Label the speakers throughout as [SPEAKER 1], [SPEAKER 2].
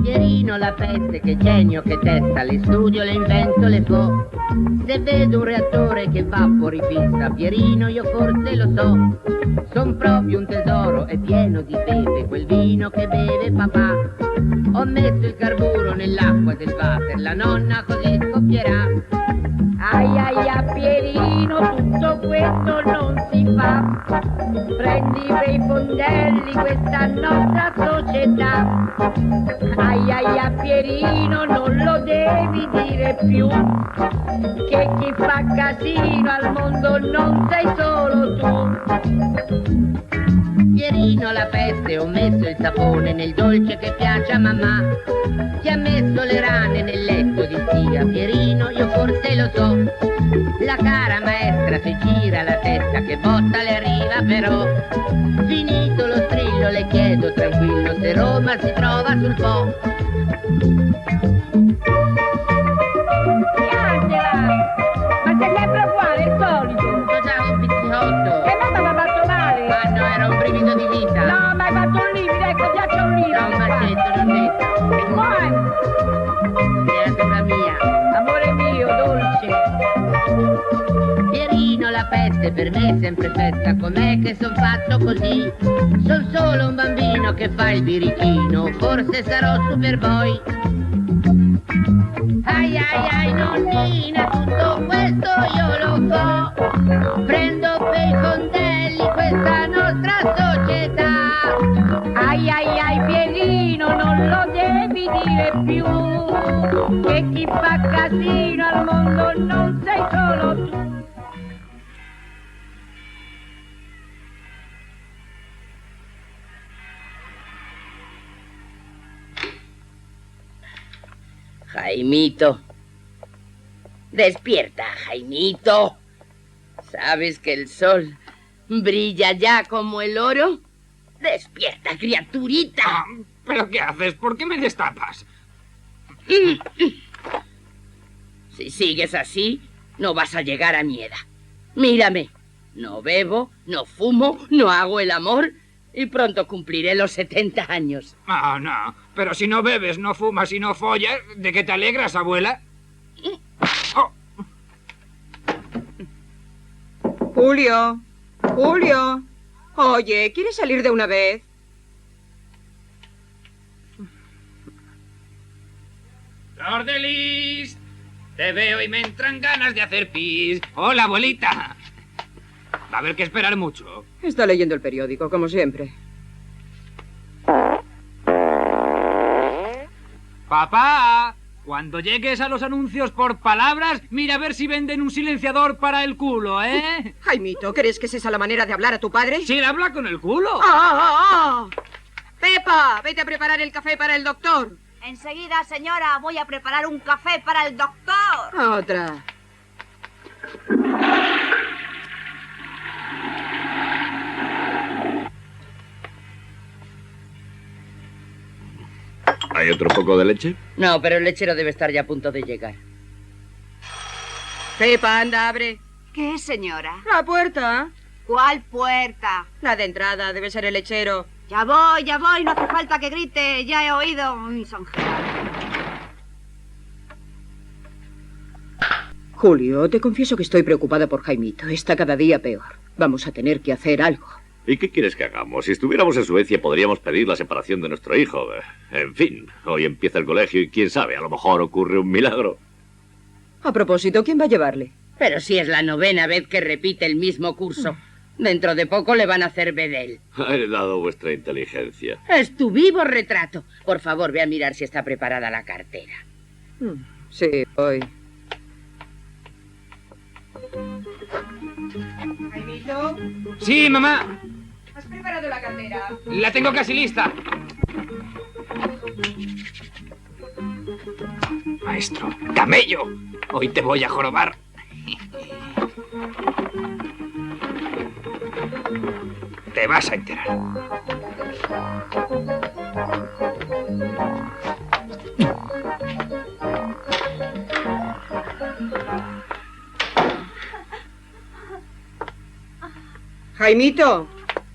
[SPEAKER 1] Pierino la peste, che genio, che testa, le studio, le invento, le fo. Se vedo un reattore che va fuori pista, Pierino io forse lo so. Son proprio un tesoro, è pieno di pepe, quel vino che beve papà. Ho messo il carburo nell'acqua del water, la nonna così scoppierà.
[SPEAKER 2] Ai ai a Pierino, tutto questo non si fa. Prendi bei fondelli questa nostra società. Ai ai a Pierino, non lo devi dire più, che chi fa casino al mondo non sei solo tu.
[SPEAKER 1] Pierino la peste, ho messo il sapone nel dolce che piace a mamma. Ti ha messo le rane nel letto di zia, Pierino io forse lo so. La cara maestra se gira la testa, che botta le arriva però. Finito lo strillo le chiedo tranquillo se Roma si trova sul Po.
[SPEAKER 2] Angela, ma sei sempre uguale, il solito.
[SPEAKER 1] Ho già un pizziotto.
[SPEAKER 2] E mamma mi ha fatto male.
[SPEAKER 1] Ma no, era un brivido di vita.
[SPEAKER 2] No, ma hai fatto un limite, ecco, piace un limite.
[SPEAKER 1] Da un bacetto, non detto.
[SPEAKER 2] E poi,
[SPEAKER 1] Beata la mia.
[SPEAKER 2] amore mio, dolce.
[SPEAKER 1] Pierino la peste, per me è sempre festa, com'è che son fatto così? Son solo un bambino che fa il birichino, forse sarò Superboy. Ai ai ai nonnina, tutto questo io lo so. Prendo bei fondelli questa nostra società.
[SPEAKER 2] Ai ai ai Pierino, non lo devi dire più, che chi fa casino al mondo non sei solo tu.
[SPEAKER 1] Jaimito, despierta, Jaimito. ¿Sabes que el sol brilla ya como el oro? Despierta, criaturita.
[SPEAKER 3] Ah, ¿pero qué haces? ¿Por qué me destapas?
[SPEAKER 1] Si sigues así, no vas a llegar a mi edad. Mírame, no bebo, no fumo, no hago el amor y pronto cumpliré los 70 años.
[SPEAKER 3] Ah, no. Pero si no bebes, no fumas y no follas, ¿de qué te alegras, abuela? Oh,
[SPEAKER 4] Julio, Julio. Oye, ¿quieres salir de una vez?
[SPEAKER 3] Flor de Lis, te veo y me entran ganas de hacer pis. Hola, abuelita. Va a haber que esperar mucho.
[SPEAKER 4] Está leyendo el periódico, como siempre.
[SPEAKER 3] Papá, cuando llegues a los anuncios por palabras, mira a ver si venden un silenciador para el culo, ¿eh?
[SPEAKER 4] Jaimito, ¿crees que es esa la manera de hablar a tu padre?
[SPEAKER 3] Si él habla con el culo.
[SPEAKER 4] ¡Ah! Pepa, vete a preparar el café para el doctor.
[SPEAKER 5] Enseguida, señora, voy a preparar un café para el doctor.
[SPEAKER 4] Otra.
[SPEAKER 6] ¿Hay otro poco de leche?
[SPEAKER 1] No, pero el lechero debe estar ya a punto de llegar.
[SPEAKER 4] Pepa, anda, abre.
[SPEAKER 5] ¿Qué, señora?
[SPEAKER 4] La puerta.
[SPEAKER 5] ¿Cuál puerta?
[SPEAKER 4] La de entrada, debe ser el lechero.
[SPEAKER 5] Ya voy, no hace falta que grite, ya he oído mis ángeles.
[SPEAKER 4] Julio, te confieso que estoy preocupada por Jaimito. Está cada día peor. Vamos a tener que hacer algo.
[SPEAKER 6] ¿Y qué quieres que hagamos? Si estuviéramos en Suecia podríamos pedir la separación de nuestro hijo. En fin, hoy empieza el colegio y quién sabe, a lo mejor ocurre un milagro.
[SPEAKER 4] A propósito, ¿quién va a llevarle?
[SPEAKER 1] Pero si es la 9ª vez que repite el mismo curso. Dentro de poco le van a hacer bedel.
[SPEAKER 6] Ha heredado vuestra inteligencia.
[SPEAKER 1] Es tu vivo retrato. Por favor, ve a mirar si está preparada la cartera.
[SPEAKER 4] Sí, voy. Jaimito,
[SPEAKER 3] Sí, mamá.
[SPEAKER 4] ¿has preparado la cartera?
[SPEAKER 3] La tengo casi lista. Maestro, camello. Hoy te voy a jorobar. Te vas a enterar.
[SPEAKER 4] Jaimito,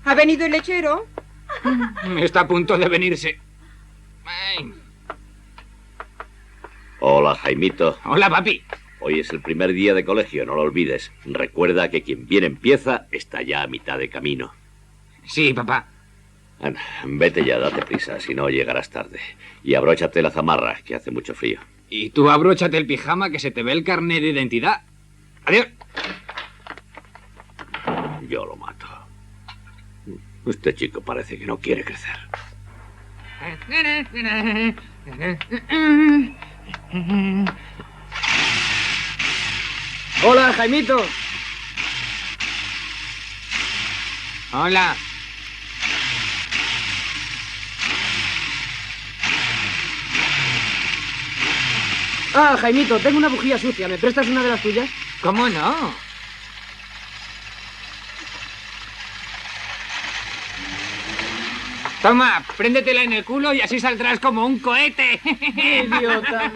[SPEAKER 4] ¿ha venido el lechero?
[SPEAKER 3] Está a punto de venirse. Ay.
[SPEAKER 6] Hola, Jaimito.
[SPEAKER 3] Hola, papi.
[SPEAKER 6] Hoy es el primer día de colegio, no lo olvides. Recuerda que quien bien empieza está ya a mitad de camino.
[SPEAKER 3] Sí, papá.
[SPEAKER 6] Anda, vete ya, date prisa, si no llegarás tarde. Y abróchate la zamarra, que hace mucho frío.
[SPEAKER 3] Y tú abróchate el pijama, que se te ve el carnet de identidad. Adiós.
[SPEAKER 6] Yo lo mato. Este chico parece que no quiere crecer.
[SPEAKER 7] Hola, Jaimito.
[SPEAKER 3] Hola.
[SPEAKER 7] Ah, Jaimito, tengo una bujía sucia. ¿Me prestas una de las tuyas?
[SPEAKER 3] ¿Cómo no? Toma, préndetela en el culo y así saldrás como un cohete.
[SPEAKER 7] Idiota.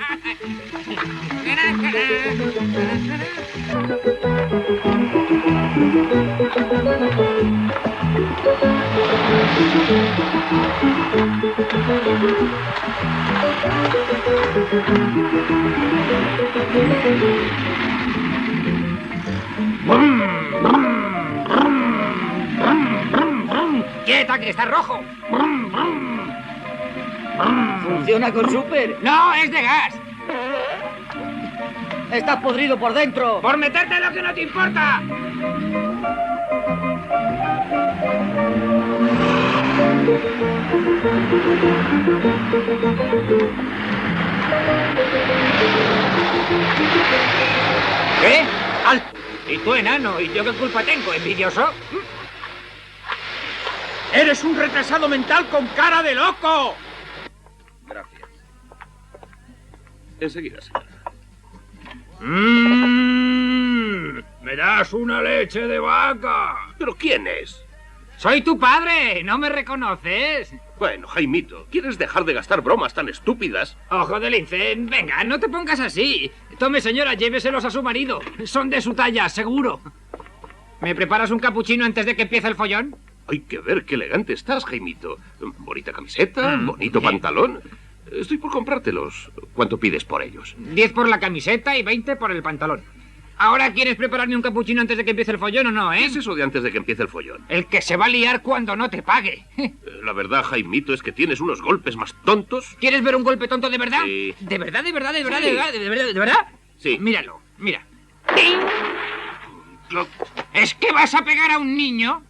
[SPEAKER 3] ¡Quieta, que está rojo!
[SPEAKER 7] Funciona con Super.
[SPEAKER 3] ¡No, es de gas!
[SPEAKER 7] Está podrido por dentro.
[SPEAKER 3] ¡Por meterte lo que no te importa! ¿Qué? ¡Alto! ¿Y tú, enano? ¿Y yo qué culpa tengo, envidioso?
[SPEAKER 8] ¡Eres un retrasado mental con cara de loco!
[SPEAKER 6] Gracias. Enseguida, señor.
[SPEAKER 3] ¿Me das una leche de vaca?
[SPEAKER 8] ¿Pero quién es?
[SPEAKER 3] ¡Soy tu padre! ¿No me reconoces?
[SPEAKER 8] Bueno, Jaimito, ¿quieres dejar de gastar bromas tan estúpidas?
[SPEAKER 3] Ojo de lince, venga, no te pongas así. Tome, señora, lléveselos a su marido. Son de su talla, seguro. ¿Me preparas un capuchino antes de que empiece el follón?
[SPEAKER 8] Hay que ver qué elegante estás, Jaimito. Bonita camiseta, bonito pantalón. Estoy por comprártelos. ¿Cuánto pides por ellos?
[SPEAKER 3] 10 por la camiseta y 20 por el pantalón. ¿Ahora quieres prepararme un capuchino antes de que empiece el follón o no,
[SPEAKER 8] ¿Qué
[SPEAKER 3] eh?
[SPEAKER 8] es eso de antes de que empiece el follón?
[SPEAKER 3] El que se va a liar cuando no te pague.
[SPEAKER 8] La verdad, Jaimito, es que tienes unos golpes más tontos.
[SPEAKER 3] ¿Quieres ver un golpe tonto de verdad?
[SPEAKER 8] Sí.
[SPEAKER 3] ¿De verdad, de verdad, de verdad,
[SPEAKER 8] Sí.
[SPEAKER 3] de verdad, de verdad, de verdad?
[SPEAKER 8] Sí.
[SPEAKER 3] Míralo, mira. ¡Ting! ¿Es que vas a pegar a un niño?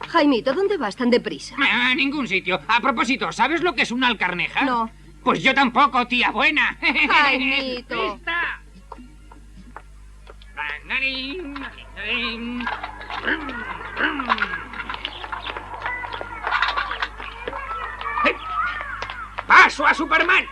[SPEAKER 5] Jaimito, ¿dónde vas tan deprisa?
[SPEAKER 3] A ningún sitio. A propósito, ¿sabes lo que es una alcarneja?
[SPEAKER 5] No.
[SPEAKER 3] Pues yo tampoco, tía buena.
[SPEAKER 5] Jaimito.
[SPEAKER 3] ¡Lista! ¡Paso a Superman!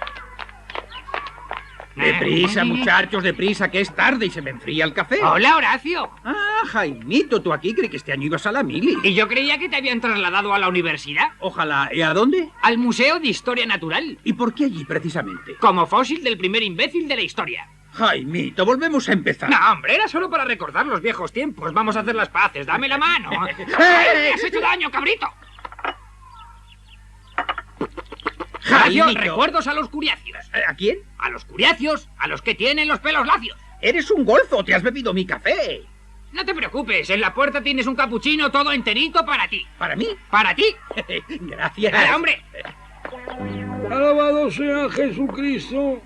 [SPEAKER 9] Deprisa, muchachos, deprisa, que es tarde y se me enfría el café.
[SPEAKER 3] Hola, Horacio.
[SPEAKER 9] Ah, Jaimito, tú aquí creí que este año ibas a la mili.
[SPEAKER 3] Y yo creía que te habían trasladado a la universidad.
[SPEAKER 9] Ojalá. ¿Y a dónde?
[SPEAKER 3] Al Museo de Historia Natural.
[SPEAKER 9] ¿Y por qué allí precisamente?
[SPEAKER 3] Como fósil del primer imbécil de la historia.
[SPEAKER 9] Jaimito, volvemos a empezar.
[SPEAKER 3] No, hombre, era solo para recordar los viejos tiempos. Vamos a hacer las paces. Dame la mano. ¡Ay, me has hecho daño, cabrito! Horacio,
[SPEAKER 9] Jaimito.
[SPEAKER 3] recuerdos a los curiacios.
[SPEAKER 9] ¿A quién?
[SPEAKER 3] A los curiacios, a los que tienen los pelos lacios.
[SPEAKER 9] Eres un golfo, te has bebido mi café.
[SPEAKER 3] No te preocupes, en la puerta tienes un capuchino todo enterito para ti.
[SPEAKER 9] ¿Para mí?
[SPEAKER 3] ¡Para ti!
[SPEAKER 9] Gracias.
[SPEAKER 3] ¡Dale, hombre!
[SPEAKER 10] Alabado sea Jesucristo.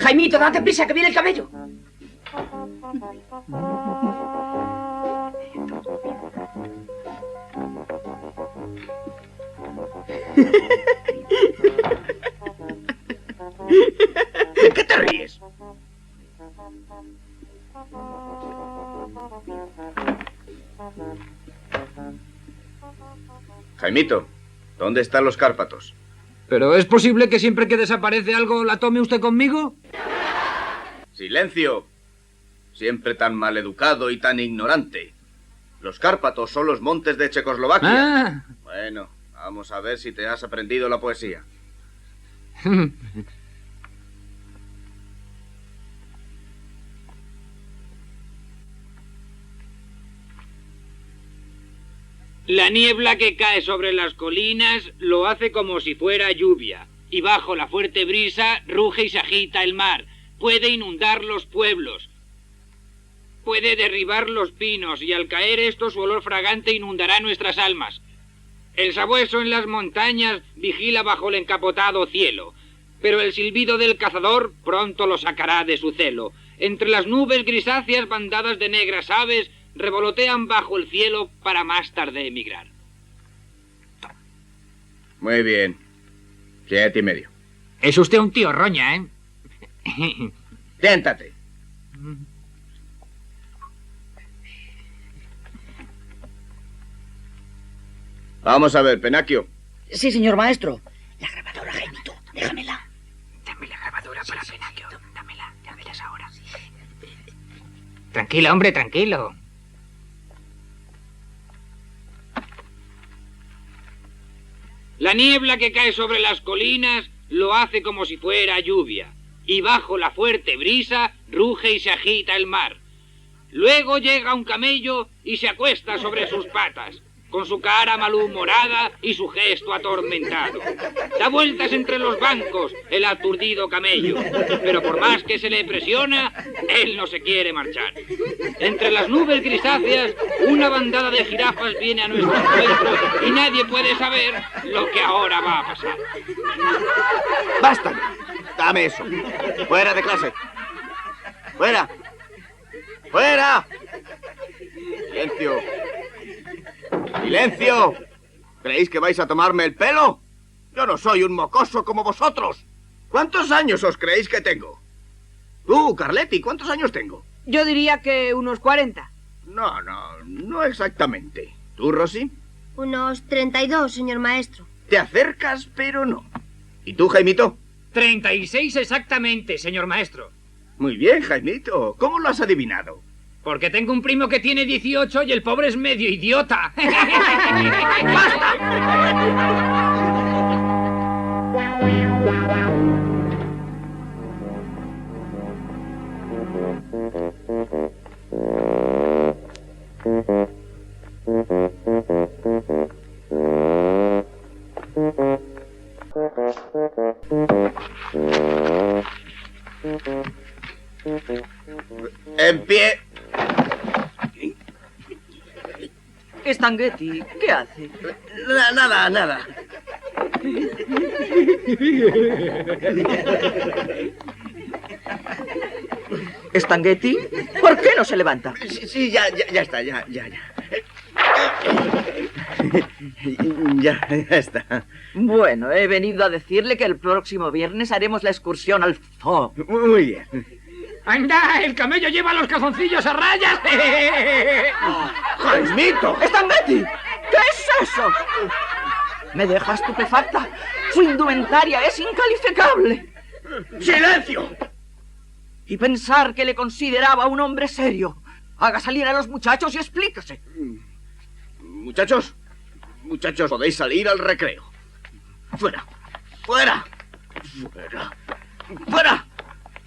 [SPEAKER 7] Jaimito, date prisa, que viene el camello.
[SPEAKER 9] ¿De qué te ríes?
[SPEAKER 11] Jaimito, ¿dónde están los Cárpatos?
[SPEAKER 3] ¿Pero es posible que siempre que desaparece algo la tome usted conmigo?
[SPEAKER 11] ¡Silencio! Siempre tan maleducado y tan ignorante. Los Cárpatos son los montes de Checoslovaquia.
[SPEAKER 3] Ah,
[SPEAKER 11] Bueno, vamos a ver si te has aprendido la poesía.
[SPEAKER 3] La niebla que cae sobre las colinas lo hace como si fuera lluvia, y bajo la fuerte brisa ruge y se agita el mar. Puede inundar los pueblos, puede derribar los pinos, y al caer esto su olor fragante inundará nuestras almas. El sabueso en las montañas vigila bajo el encapotado cielo, pero el silbido del cazador pronto lo sacará de su celo. Entre las nubes grisáceas bandadas de negras aves revolotean bajo el cielo para más tarde emigrar.
[SPEAKER 11] Muy bien. 7,5.
[SPEAKER 3] Es usted un tío roña, ¿eh?
[SPEAKER 11] Siéntate. Vamos a ver, Penacchio.
[SPEAKER 12] Sí, señor maestro. La grabadora, Jaimito, déjamela.
[SPEAKER 3] Dame la grabadora para Penacchio. Dámela, ya verás ahora. Tranquilo, hombre, tranquilo. La niebla que cae sobre las colinas lo hace como si fuera lluvia, y bajo la fuerte brisa ruge y se agita el mar. Luego llega un camello y se acuesta sobre sus patas, con su cara malhumorada y su gesto atormentado. Da vueltas entre los bancos el aturdido camello, pero por más que se le presiona, él no se quiere marchar. Entre las nubes grisáceas, una bandada de jirafas viene a nuestro encuentro y nadie puede saber lo que ahora va a pasar.
[SPEAKER 11] ¡Basta! Dame eso. Fuera de clase. ¡Fuera! ¡Fuera! ¡Silencio! ¡Silencio! ¿Creéis que vais a tomarme el pelo? Yo no soy un mocoso como vosotros. ¿Cuántos años os creéis que tengo? Tú, Carletti, ¿cuántos años tengo?
[SPEAKER 7] Yo diría que unos 40.
[SPEAKER 11] No exactamente. ¿Tú, Rosy?
[SPEAKER 13] Unos 32, señor maestro.
[SPEAKER 11] Te acercas, pero no. ¿Y tú, Jaimito?
[SPEAKER 3] 36 exactamente, señor maestro.
[SPEAKER 11] Muy bien, Jaimito. ¿Cómo lo has adivinado?
[SPEAKER 3] Porque tengo un primo que tiene 18 y el pobre es medio idiota.
[SPEAKER 11] En pie.
[SPEAKER 12] Stanguetti, ¿qué hace?
[SPEAKER 11] Nada.
[SPEAKER 12] ¿Stanguetti? ¿Por qué no se levanta?
[SPEAKER 11] Sí, ya está, ya. Ya está.
[SPEAKER 12] Bueno, he venido a decirle que el próximo viernes haremos la excursión al zoo.
[SPEAKER 11] Muy bien.
[SPEAKER 3] ¡Anda! ¡El camello lleva los calzoncillos a rayas!
[SPEAKER 11] ¡Jaimito!
[SPEAKER 12] ¡Stanguetti! ¿Qué es eso? Me deja estupefacta. Su indumentaria es incalificable.
[SPEAKER 11] ¡Silencio!
[SPEAKER 12] Y pensar que le consideraba un hombre serio. Haga salir a los muchachos y explíquese.
[SPEAKER 11] Muchachos, podéis salir al recreo. ¡Fuera! ¡Fuera! ¡Fuera! ¡Fuera!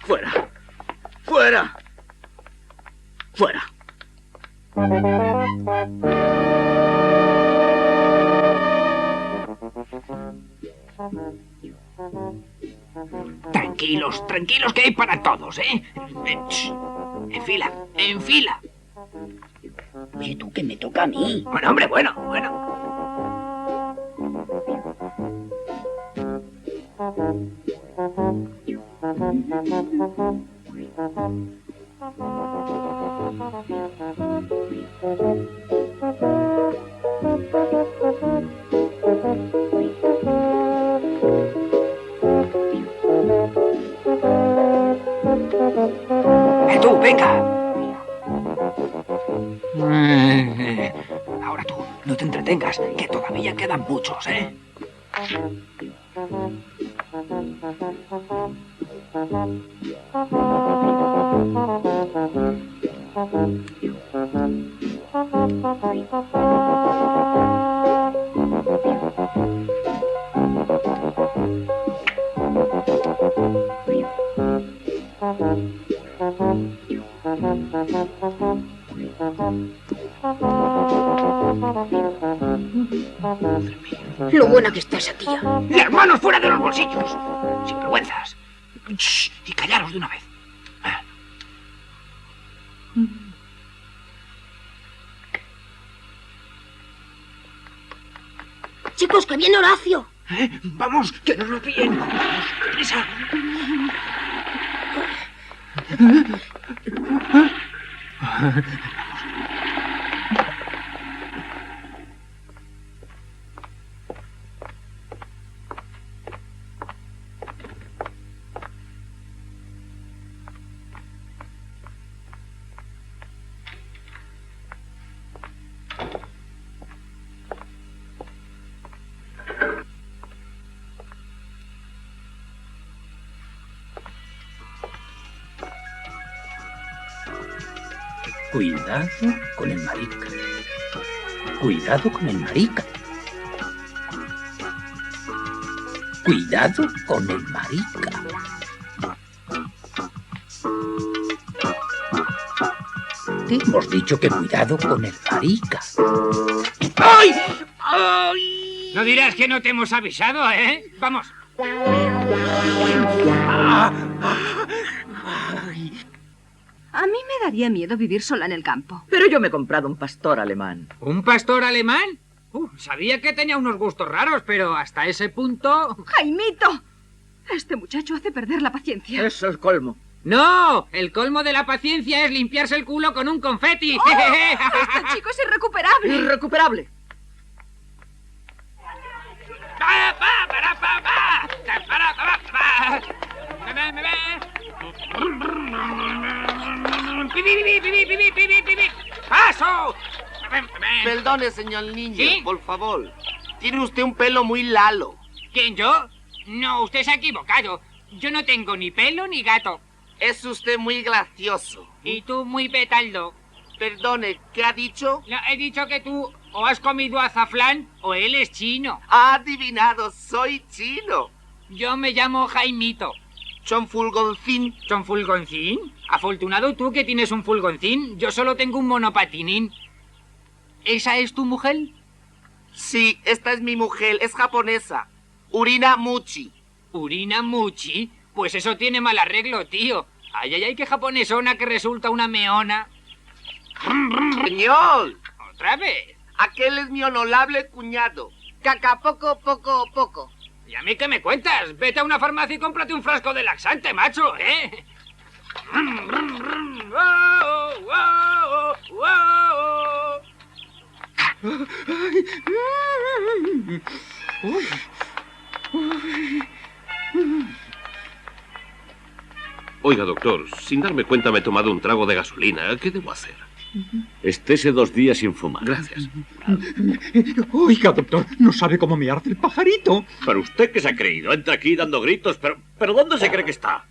[SPEAKER 11] ¡Fuera! ¡Fuera! ¡Fuera!
[SPEAKER 3] Tranquilos, que hay para todos, ¿eh? En fila.
[SPEAKER 12] Oye, tú, que me toca a mí.
[SPEAKER 3] Bueno, hombre, bueno. Tú, venga. Ahora tú, no te entretengas, que todavía quedan muchos, ¿eh?
[SPEAKER 2] Lo buena que está esa tía.
[SPEAKER 3] ¡Las manos fuera de los bolsillos! ¡Sin vergüenzas! ¡Shh! Y callaros de una vez.
[SPEAKER 13] Chicos, que viene Horacio.
[SPEAKER 3] ¡Vamos! ¡Que no nos pillen! ¡Vamos! ¡Deprisa!
[SPEAKER 9] Cuidado con el marica. Cuidado con el marica. Cuidado con el marica. Te hemos dicho que cuidado con el marica.
[SPEAKER 3] ¡Ay! ¡Ay! No dirás que no te hemos avisado, ¿eh? ¡Vamos!
[SPEAKER 5] A mí me daría miedo vivir sola en el campo.
[SPEAKER 12] Pero yo me he comprado un pastor alemán.
[SPEAKER 3] ¿Un pastor alemán? Sabía que tenía unos gustos raros, pero hasta ese punto...
[SPEAKER 5] ¡Jaimito! Este muchacho hace perder la paciencia.
[SPEAKER 12] Eso es el colmo.
[SPEAKER 3] ¡No! El colmo de la paciencia es limpiarse el culo con un confeti.
[SPEAKER 5] ¡Oh! ¡Este chico es irrecuperable!
[SPEAKER 12] ¡Irrecuperable!
[SPEAKER 3] ¡Paso!
[SPEAKER 11] Perdone, señor niño,
[SPEAKER 3] ¿Sí?
[SPEAKER 11] por favor. Tiene usted un pelo muy lalo.
[SPEAKER 3] ¿Quién, yo? No, usted se ha equivocado. Yo no tengo ni pelo ni gato.
[SPEAKER 11] Es usted muy gracioso.
[SPEAKER 3] Y tú muy petaldo.
[SPEAKER 11] Perdone, ¿qué ha dicho?
[SPEAKER 3] No, he dicho que tú o has comido azafrán o él es chino.
[SPEAKER 11] Ha adivinado, soy chino.
[SPEAKER 3] Yo me llamo Jaimito.
[SPEAKER 11] Chonfulgoncín.
[SPEAKER 3] ¿Chonfulgoncín? Afortunado tú que tienes un fulgoncín. Yo solo tengo un monopatinín. ¿Esa es tu mujer?
[SPEAKER 11] Sí, esta es mi mujer, es japonesa. Urina Muchi.
[SPEAKER 3] ¿Urina Muchi? Pues eso tiene mal arreglo, tío. Ay, ay, ay, qué japonesona que resulta una meona.
[SPEAKER 11] Señor.
[SPEAKER 3] ¿Otra vez?
[SPEAKER 11] Aquel es mi honorable cuñado. Caca poco, poco, poco.
[SPEAKER 3] ¿Y a mí qué me cuentas? Vete a una farmacia y cómprate un frasco de laxante, macho, ¿eh?
[SPEAKER 8] Oiga, doctor, sin darme cuenta me he tomado un trago de gasolina. ¿Qué debo hacer?
[SPEAKER 6] Estése 2 días sin fumar.
[SPEAKER 8] Gracias.
[SPEAKER 9] Oiga, doctor, no sabe cómo me arde el pajarito.
[SPEAKER 6] ¿Pero usted qué se ha creído? Entra aquí dando gritos, pero ¿dónde se cree que está?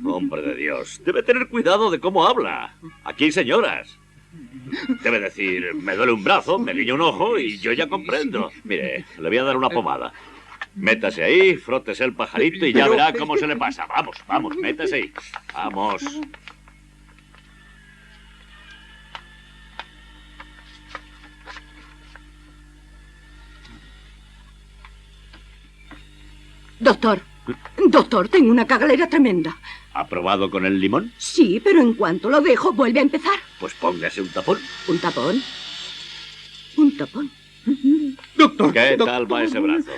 [SPEAKER 6] Hombre de Dios, debe tener cuidado de cómo habla. Aquí hay señoras. Debe decir, me duele un brazo, me guiña un ojo y yo ya comprendo. Mire, le voy a dar una pomada. Métase ahí, frótese el pajarito y ya verá cómo se le pasa. Vamos, vamos, métase ahí. Vamos.
[SPEAKER 2] Doctor, tengo una cagalera tremenda.
[SPEAKER 6] ¿Ha probado con el limón?
[SPEAKER 2] Sí, pero en cuanto lo dejo, vuelve a empezar.
[SPEAKER 6] Pues póngase un tapón.
[SPEAKER 2] ¿Un tapón? ¿Un tapón?
[SPEAKER 9] Doctor.
[SPEAKER 6] ¿Qué
[SPEAKER 9] doctor,
[SPEAKER 6] tal va ese brazo?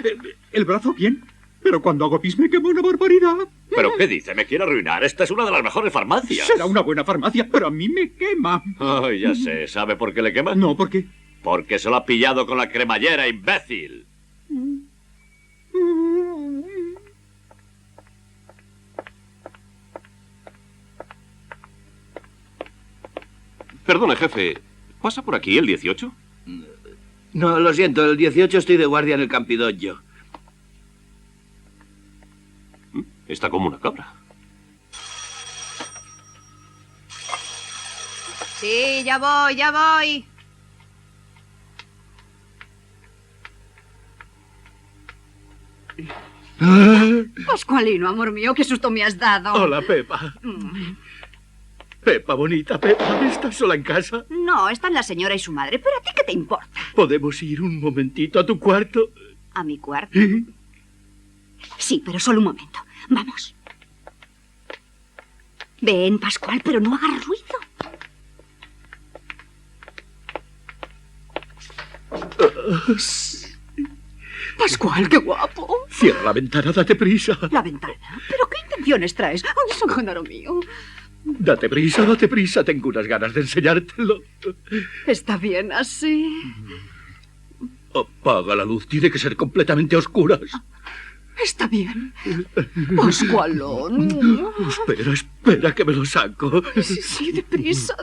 [SPEAKER 9] El brazo bien, pero cuando hago pis me quema una barbaridad.
[SPEAKER 6] ¿Pero qué dice? ¿Me quiere arruinar? Esta es una de las mejores farmacias.
[SPEAKER 9] Será una buena farmacia, pero a mí me quema.
[SPEAKER 6] Oh, ya sé. ¿Sabe por qué le quema?
[SPEAKER 9] No, ¿por qué?
[SPEAKER 6] Porque se lo ha pillado con la cremallera, imbécil.
[SPEAKER 8] Perdone, jefe. ¿Pasa por aquí el 18?
[SPEAKER 11] No, lo siento, el 18 estoy de guardia en el Campidollo.
[SPEAKER 8] Está como una cabra.
[SPEAKER 5] Sí, ya voy, ya voy. Pascualino, amor mío, qué susto me has dado.
[SPEAKER 14] Hola, Pepa. Pepa, bonita, Pepa, ¿estás sola en casa?
[SPEAKER 5] No, están la señora y su madre, pero ¿a ti qué te importa?
[SPEAKER 14] ¿Podemos ir un momentito a tu cuarto?
[SPEAKER 5] ¿A mi cuarto? Sí, pero solo un momento. Vamos. Ven, Pascual, pero no hagas ruido. Pascual, qué guapo.
[SPEAKER 14] Cierra la ventana, date prisa.
[SPEAKER 5] ¿La ventana? ¿Pero qué intenciones traes? ¡Ay, San Genaro mío!
[SPEAKER 14] Date prisa, tengo unas ganas de enseñártelo.
[SPEAKER 5] Está bien así.
[SPEAKER 14] Apaga la luz, tiene que ser completamente a oscuras.
[SPEAKER 5] Está bien. Pascualón.
[SPEAKER 14] Espera, que me lo saco.
[SPEAKER 5] Sí, deprisa,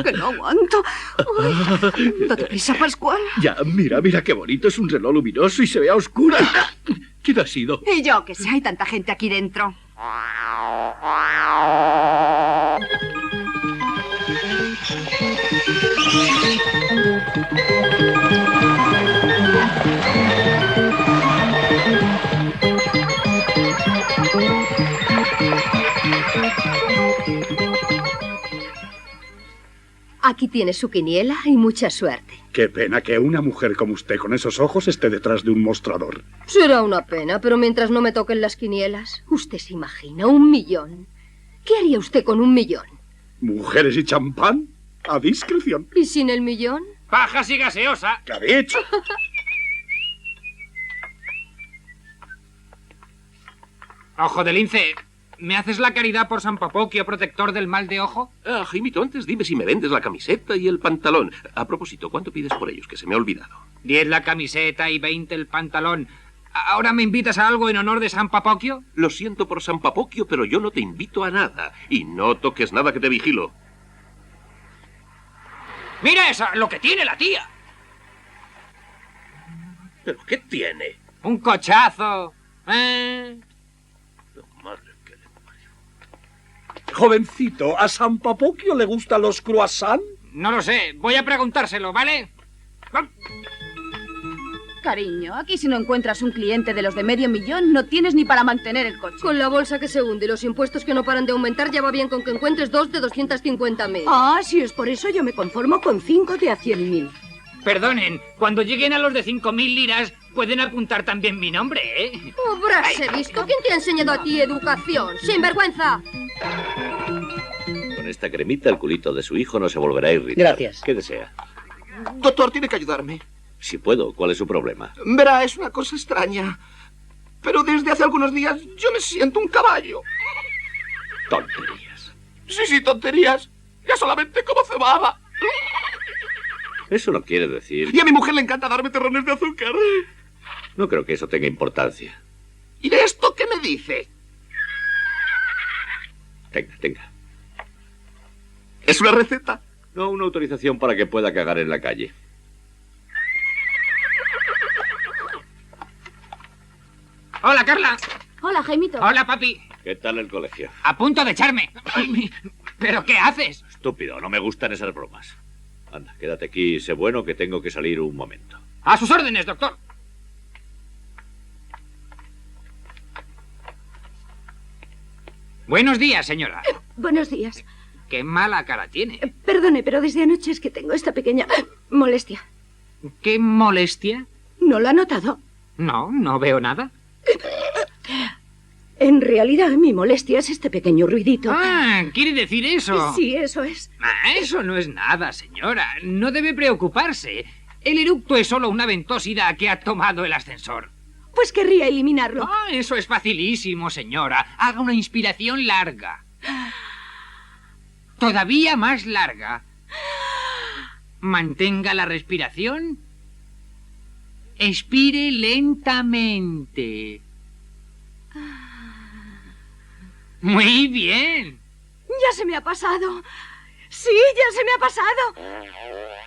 [SPEAKER 5] que no aguanto. Ay, date prisa, Pascual.
[SPEAKER 14] Ya, mira qué bonito, es un reloj luminoso y se ve a oscuras. ¿Quién ha sido?
[SPEAKER 5] Y yo, que sé, hay tanta gente aquí dentro.
[SPEAKER 13] Aquí tiene su quiniela y mucha suerte.
[SPEAKER 15] Qué pena que una mujer como usted con esos ojos esté detrás de un mostrador.
[SPEAKER 13] Será una pena, pero mientras no me toquen las quinielas, usted se imagina 1 millón. ¿Qué haría usted con 1 millón?
[SPEAKER 15] Mujeres y champán a discreción.
[SPEAKER 13] ¿Y sin el millón?
[SPEAKER 3] Pajas y gaseosa.
[SPEAKER 15] ¿Qué ha dicho?
[SPEAKER 3] Ojo de lince, ¿me haces la caridad por San Papoquio, protector del mal de ojo?
[SPEAKER 8] Jaimito, antes dime si me vendes la camiseta y el pantalón. A propósito, ¿cuánto pides por ellos? Que se me ha olvidado.
[SPEAKER 3] 10 la camiseta y 20 el pantalón. ¿Ahora me invitas a algo en honor de San Papoquio?
[SPEAKER 8] Lo siento por San Papoquio, pero yo no te invito a nada. Y no toques nada, que te vigilo.
[SPEAKER 3] ¡Mira esa! ¡Lo que tiene la tía!
[SPEAKER 8] ¿Pero qué tiene?
[SPEAKER 3] ¡Un cochazo!
[SPEAKER 15] Jovencito, ¿a San Papoquio le gustan los croissants?
[SPEAKER 3] No lo sé. Voy a preguntárselo, ¿vale?
[SPEAKER 5] Cariño, aquí si no encuentras un cliente de los de medio millón, no tienes ni para mantener el coche.
[SPEAKER 13] Con la bolsa que se hunde y los impuestos que no paran de aumentar, ya va bien con que encuentres 2 de 250.000.
[SPEAKER 2] Ah, si es por eso, yo me conformo con 5 de a 100.000.
[SPEAKER 3] Perdonen, cuando lleguen a los de 5.000 liras, pueden apuntar también mi nombre, ¿eh?
[SPEAKER 13] ¡Habrás visto! ¿Quién te ha enseñado a ti educación? ¡Sinvergüenza!
[SPEAKER 6] Con esta cremita el culito de su hijo no se volverá a irritar.
[SPEAKER 12] Gracias.
[SPEAKER 6] ¿Qué desea?
[SPEAKER 12] Doctor, tiene que ayudarme.
[SPEAKER 6] Si puedo, ¿cuál es su problema?
[SPEAKER 12] Verá, es una cosa extraña. Pero desde hace algunos días yo me siento un caballo.
[SPEAKER 6] Tonterías.
[SPEAKER 12] Sí, tonterías. Ya solamente como cebada.
[SPEAKER 6] Eso no quiere decir...
[SPEAKER 12] Y a mi mujer le encanta darme terrones de azúcar.
[SPEAKER 6] No creo que eso tenga importancia.
[SPEAKER 12] ¿Y de esto qué me dice?
[SPEAKER 6] Tenga.
[SPEAKER 12] ¿Es una receta?
[SPEAKER 6] No, una autorización para que pueda cagar en la calle.
[SPEAKER 3] Hola, Carla.
[SPEAKER 13] Hola, Jaimito.
[SPEAKER 3] Hola, papi.
[SPEAKER 6] ¿Qué tal el colegio?
[SPEAKER 3] A punto de echarme. ¿Pero qué haces?
[SPEAKER 6] Estúpido, no me gustan esas bromas. Anda, quédate aquí, sé bueno que tengo que salir un momento.
[SPEAKER 3] A sus órdenes, doctor. Buenos días, señora.
[SPEAKER 2] Buenos días.
[SPEAKER 3] Qué mala cara tiene.
[SPEAKER 2] Perdone, pero desde anoche es que tengo esta pequeña molestia.
[SPEAKER 3] ¿Qué molestia?
[SPEAKER 2] ¿No lo ha notado?
[SPEAKER 3] No veo nada.
[SPEAKER 2] En realidad, mi molestia es este pequeño ruidito.
[SPEAKER 3] Ah, ¿quiere decir eso?
[SPEAKER 2] Sí, eso es.
[SPEAKER 3] Eso no es nada, señora. No debe preocuparse. El eructo es solo una ventosidad que ha tomado el ascensor.
[SPEAKER 2] Pues querría eliminarlo.
[SPEAKER 3] Eso es facilísimo, señora. Haga una inspiración larga. Todavía más larga. Mantenga la respiración. Expire lentamente. Muy bien.
[SPEAKER 2] Ya se me ha pasado. Sí, ya se me ha pasado.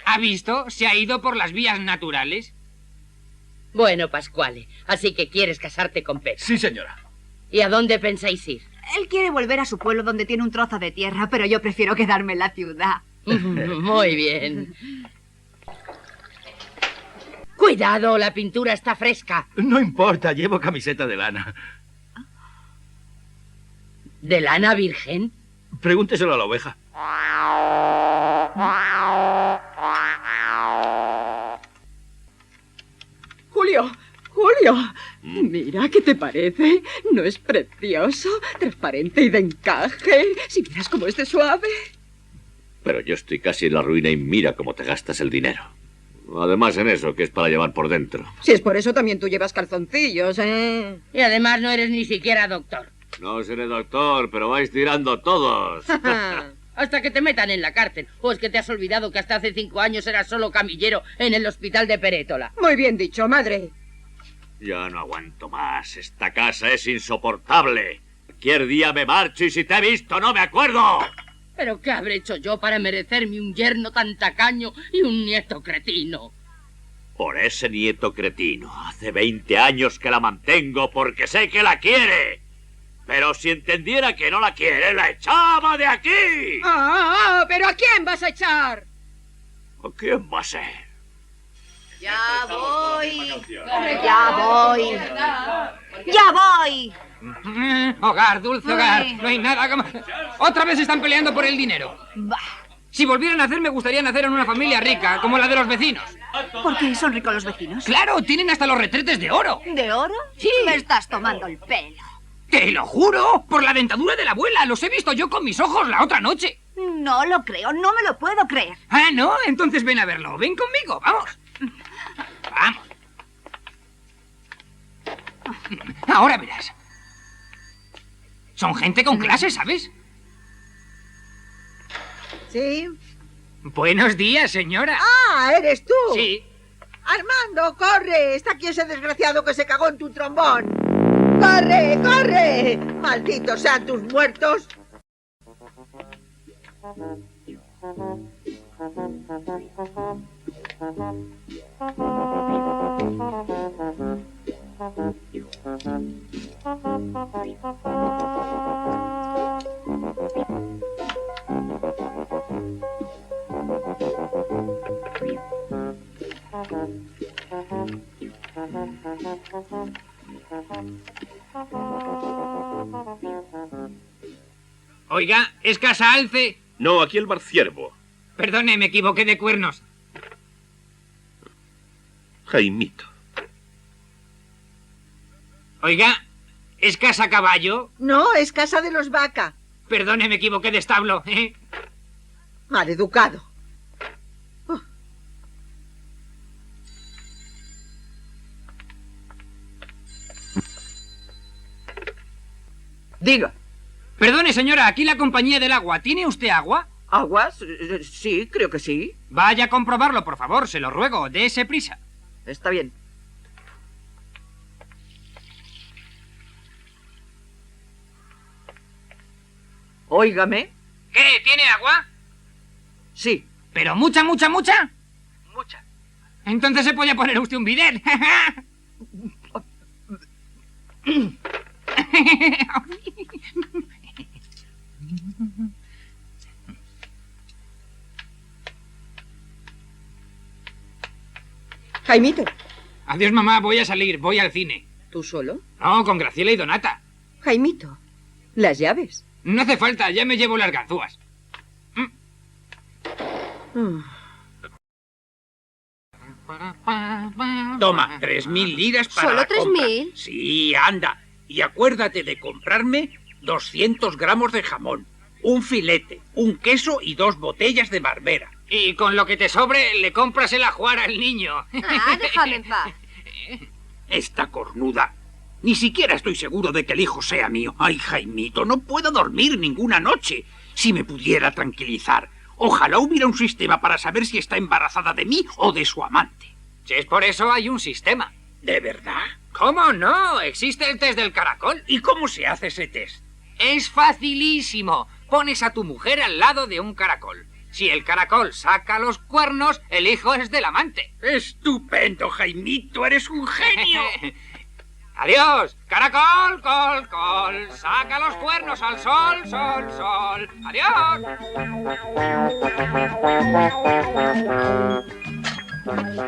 [SPEAKER 3] ¿Ha visto? Se ha ido por las vías naturales.
[SPEAKER 1] Bueno, Pascuale, así que quieres casarte con Pepa.
[SPEAKER 14] Sí, señora.
[SPEAKER 1] ¿Y a dónde pensáis ir?
[SPEAKER 5] Él quiere volver a su pueblo donde tiene un trozo de tierra, pero yo prefiero quedarme en la ciudad.
[SPEAKER 1] Muy bien. Cuidado, la pintura está fresca.
[SPEAKER 14] No importa, llevo camiseta de lana.
[SPEAKER 1] ¿De lana virgen?
[SPEAKER 14] Pregúnteselo a la oveja.
[SPEAKER 4] Julio, Julio, mira, ¿qué te parece? ¿No es precioso? Transparente y de encaje. Si vieras cómo es de suave.
[SPEAKER 6] Pero yo estoy casi en la ruina y mira cómo te gastas el dinero. Además en eso, que es para llevar por dentro.
[SPEAKER 4] Si es por eso, también tú llevas calzoncillos, ¿eh?
[SPEAKER 1] Y además no eres ni siquiera doctor.
[SPEAKER 6] No seré doctor, pero vais tirando todos.
[SPEAKER 1] Hasta que te metan en la cárcel. ¿O es que te has olvidado que hasta hace 5 años eras solo camillero en el hospital de Perétola?
[SPEAKER 4] Muy bien dicho, madre.
[SPEAKER 6] Ya no aguanto más. Esta casa es insoportable. Cualquier día me marcho y si te he visto no me acuerdo.
[SPEAKER 1] ¿Pero qué habré hecho yo para merecerme un yerno tan tacaño y un nieto cretino?
[SPEAKER 6] Por ese nieto cretino. Hace 20 años que la mantengo porque sé que la quiere. Pero si entendiera que no la quiere, la echaba de aquí.
[SPEAKER 4] ¿Pero a quién vas a echar?
[SPEAKER 6] ¿A quién va a ser?
[SPEAKER 16] Ya voy. Ya voy. Ya voy.
[SPEAKER 3] Hogar, dulce hogar. No hay nada como... Otra vez están peleando por el dinero. Si volvieran a nacer, me gustaría nacer en una familia rica, como la de los vecinos.
[SPEAKER 5] ¿Por qué son ricos los vecinos?
[SPEAKER 3] ¡Claro! Tienen hasta los retretes de oro.
[SPEAKER 5] ¿De oro?
[SPEAKER 3] Sí.
[SPEAKER 5] Me estás tomando el pelo.
[SPEAKER 3] ¡Te lo juro! Por la dentadura de la abuela. Los he visto yo con mis ojos la otra noche.
[SPEAKER 5] No lo creo, no me lo puedo creer.
[SPEAKER 3] Ah, ¿no? Entonces ven a verlo. Ven conmigo, vamos. Vamos. Ahora verás. Son gente con clase, ¿sabes?
[SPEAKER 17] Sí.
[SPEAKER 3] Buenos días, señora.
[SPEAKER 17] Ah, ¿eres tú?
[SPEAKER 3] Sí.
[SPEAKER 17] Armando, corre. Está aquí ese desgraciado que se cagó en tu trombón. ¡Corre, corre! ¡Malditos sean tus muertos!
[SPEAKER 3] Oiga, ¿es Casa Alce?
[SPEAKER 8] No, aquí el Bar Ciervo.
[SPEAKER 3] Perdone, me equivoqué de cuernos.
[SPEAKER 8] Jaimito.
[SPEAKER 3] Oiga, ¿es Casa Caballo?
[SPEAKER 17] No, es Casa de los Vaca.
[SPEAKER 3] Perdone, me equivoqué de establo, ¿eh?
[SPEAKER 17] Maleducado.
[SPEAKER 12] Diga.
[SPEAKER 3] Perdone, señora, aquí la compañía del agua. ¿Tiene usted agua?
[SPEAKER 12] ¿Agua? Sí, creo que sí.
[SPEAKER 3] Vaya a comprobarlo, por favor, se lo ruego. Dese prisa.
[SPEAKER 12] Está bien. Óigame.
[SPEAKER 3] ¿Qué? ¿Tiene agua?
[SPEAKER 12] Sí.
[SPEAKER 3] ¿Pero mucha, mucha, mucha?
[SPEAKER 12] Mucha.
[SPEAKER 3] Entonces se puede poner usted un bidet.
[SPEAKER 4] Jaimito.
[SPEAKER 3] Adiós, mamá, voy a salir, voy al cine.
[SPEAKER 4] ¿Tú solo?
[SPEAKER 3] No, con Graciela y Donata.
[SPEAKER 4] Jaimito, las llaves.
[SPEAKER 3] No hace falta, ya me llevo las ganzúas.
[SPEAKER 9] Toma, 3.000 liras para
[SPEAKER 13] ¿Solo
[SPEAKER 9] la compra.
[SPEAKER 13] 3.000?
[SPEAKER 9] Sí, anda. Y acuérdate de comprarme 200 gramos de jamón, un filete, un queso y 2 botellas de barbera.
[SPEAKER 3] Y con lo que te sobre, le compras el ajuar al niño.
[SPEAKER 13] Ah, déjame en paz.
[SPEAKER 9] Esta cornuda. Ni siquiera estoy seguro de que el hijo sea mío. Ay, Jaimito, no puedo dormir ninguna noche. Si me pudiera tranquilizar. Ojalá hubiera un sistema para saber si está embarazada de mí o de su amante.
[SPEAKER 3] Si es por eso, hay un sistema.
[SPEAKER 9] ¿De verdad?
[SPEAKER 3] ¿Cómo no? Existe el test del caracol.
[SPEAKER 9] ¿Y cómo se hace ese test?
[SPEAKER 3] Es facilísimo. Pones a tu mujer al lado de un caracol. Si el caracol saca los cuernos, el hijo es del amante.
[SPEAKER 9] ¡Estupendo, Jaimito! ¡Eres un genio!
[SPEAKER 3] ¡Adiós! ¡Caracol, col, col! ¡Saca los cuernos al sol, sol, sol! ¡Adiós!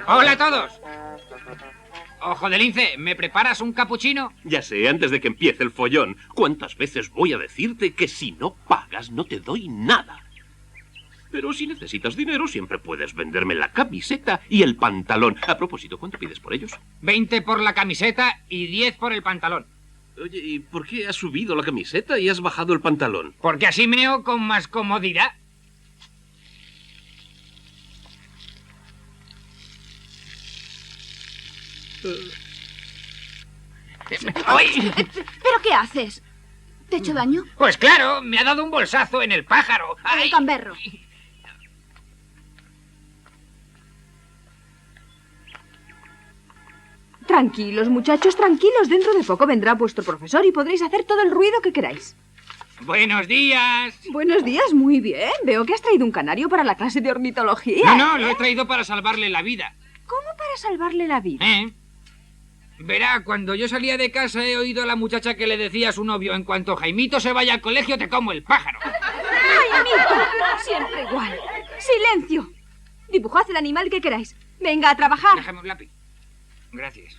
[SPEAKER 3] Hola a todos. Ojo de lince, ¿me preparas un capuchino?
[SPEAKER 8] Ya sé, antes de que empiece el follón. ¿Cuántas veces voy a decirte que si no pagas no te doy nada? Pero si necesitas dinero, siempre puedes venderme la camiseta y el pantalón. A propósito, ¿cuánto pides por ellos?
[SPEAKER 3] 20 por la camiseta y 10 por el pantalón.
[SPEAKER 8] Oye, ¿y por qué has subido la camiseta y has bajado el pantalón?
[SPEAKER 3] Porque así meo con más comodidad. ¡Ay!
[SPEAKER 5] ¿Pero qué haces? ¿Te he hecho daño?
[SPEAKER 3] Pues claro, me ha dado un bolsazo en el pájaro.
[SPEAKER 5] El gamberro.
[SPEAKER 18] Tranquilos, muchachos, tranquilos. Dentro de poco vendrá vuestro profesor y podréis hacer todo el ruido que queráis.
[SPEAKER 3] ¡Buenos días!
[SPEAKER 18] Buenos días, muy bien. Veo que has traído un canario para la clase de ornitología.
[SPEAKER 3] No, lo he traído para salvarle la vida.
[SPEAKER 18] ¿Cómo para salvarle la vida?
[SPEAKER 3] Verá, cuando yo salía de casa he oído a la muchacha que le decía a su novio: en cuanto Jaimito se vaya al colegio te como el pájaro.
[SPEAKER 18] ¡Jaimito! Siempre igual. ¡Silencio! Dibujad el animal que queráis. Venga, a trabajar.
[SPEAKER 3] Déjame un lápiz. Gracias.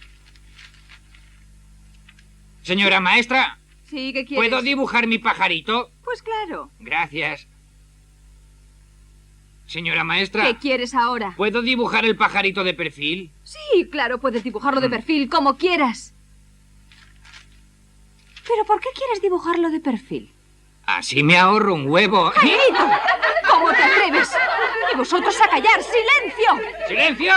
[SPEAKER 3] Señora maestra.
[SPEAKER 18] Sí, ¿qué quieres?
[SPEAKER 3] ¿Puedo dibujar mi pajarito?
[SPEAKER 18] Pues claro.
[SPEAKER 3] Gracias. Señora maestra.
[SPEAKER 18] ¿Qué quieres ahora?
[SPEAKER 3] ¿Puedo dibujar el pajarito de perfil?
[SPEAKER 18] Sí, claro, puedes dibujarlo de perfil, como quieras. ¿Pero por qué quieres dibujarlo de perfil?
[SPEAKER 3] Así me ahorro un huevo.
[SPEAKER 18] ¡Jaimito! ¿Cómo te atreves? ¡Y vosotros a callar! ¡Silencio!
[SPEAKER 3] ¡Silencio!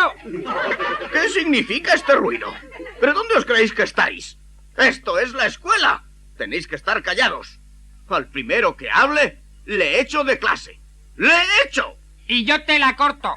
[SPEAKER 11] ¿Qué significa este ruido? ¿Pero dónde os creéis que estáis? ¡Esto es la escuela! Tenéis que estar callados. Al primero que hable, le echo de clase. ¡Le echo!
[SPEAKER 3] Y yo te la corto.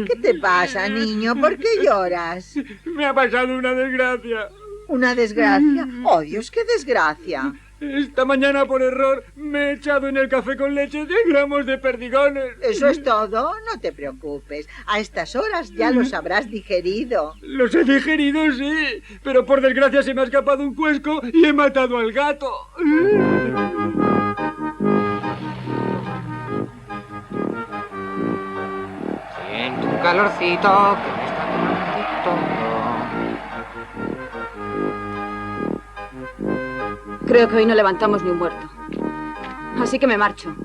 [SPEAKER 17] ¿Qué te pasa, niño? ¿Por qué lloras?
[SPEAKER 10] Me ha pasado una desgracia.
[SPEAKER 17] ¿Una desgracia? ¡Oh, Dios, qué desgracia!
[SPEAKER 10] Esta mañana, por error, me he echado en el café con leche 10 gramos de perdigones.
[SPEAKER 17] ¿Eso es todo? No te preocupes. A estas horas ya los habrás digerido.
[SPEAKER 10] Los he digerido, sí. Pero por desgracia se me ha escapado un cuesco y he matado al gato.
[SPEAKER 3] Siento un calorcito que me está quemando todo.
[SPEAKER 18] Creo que hoy no levantamos ni un muerto. Así que me marcho.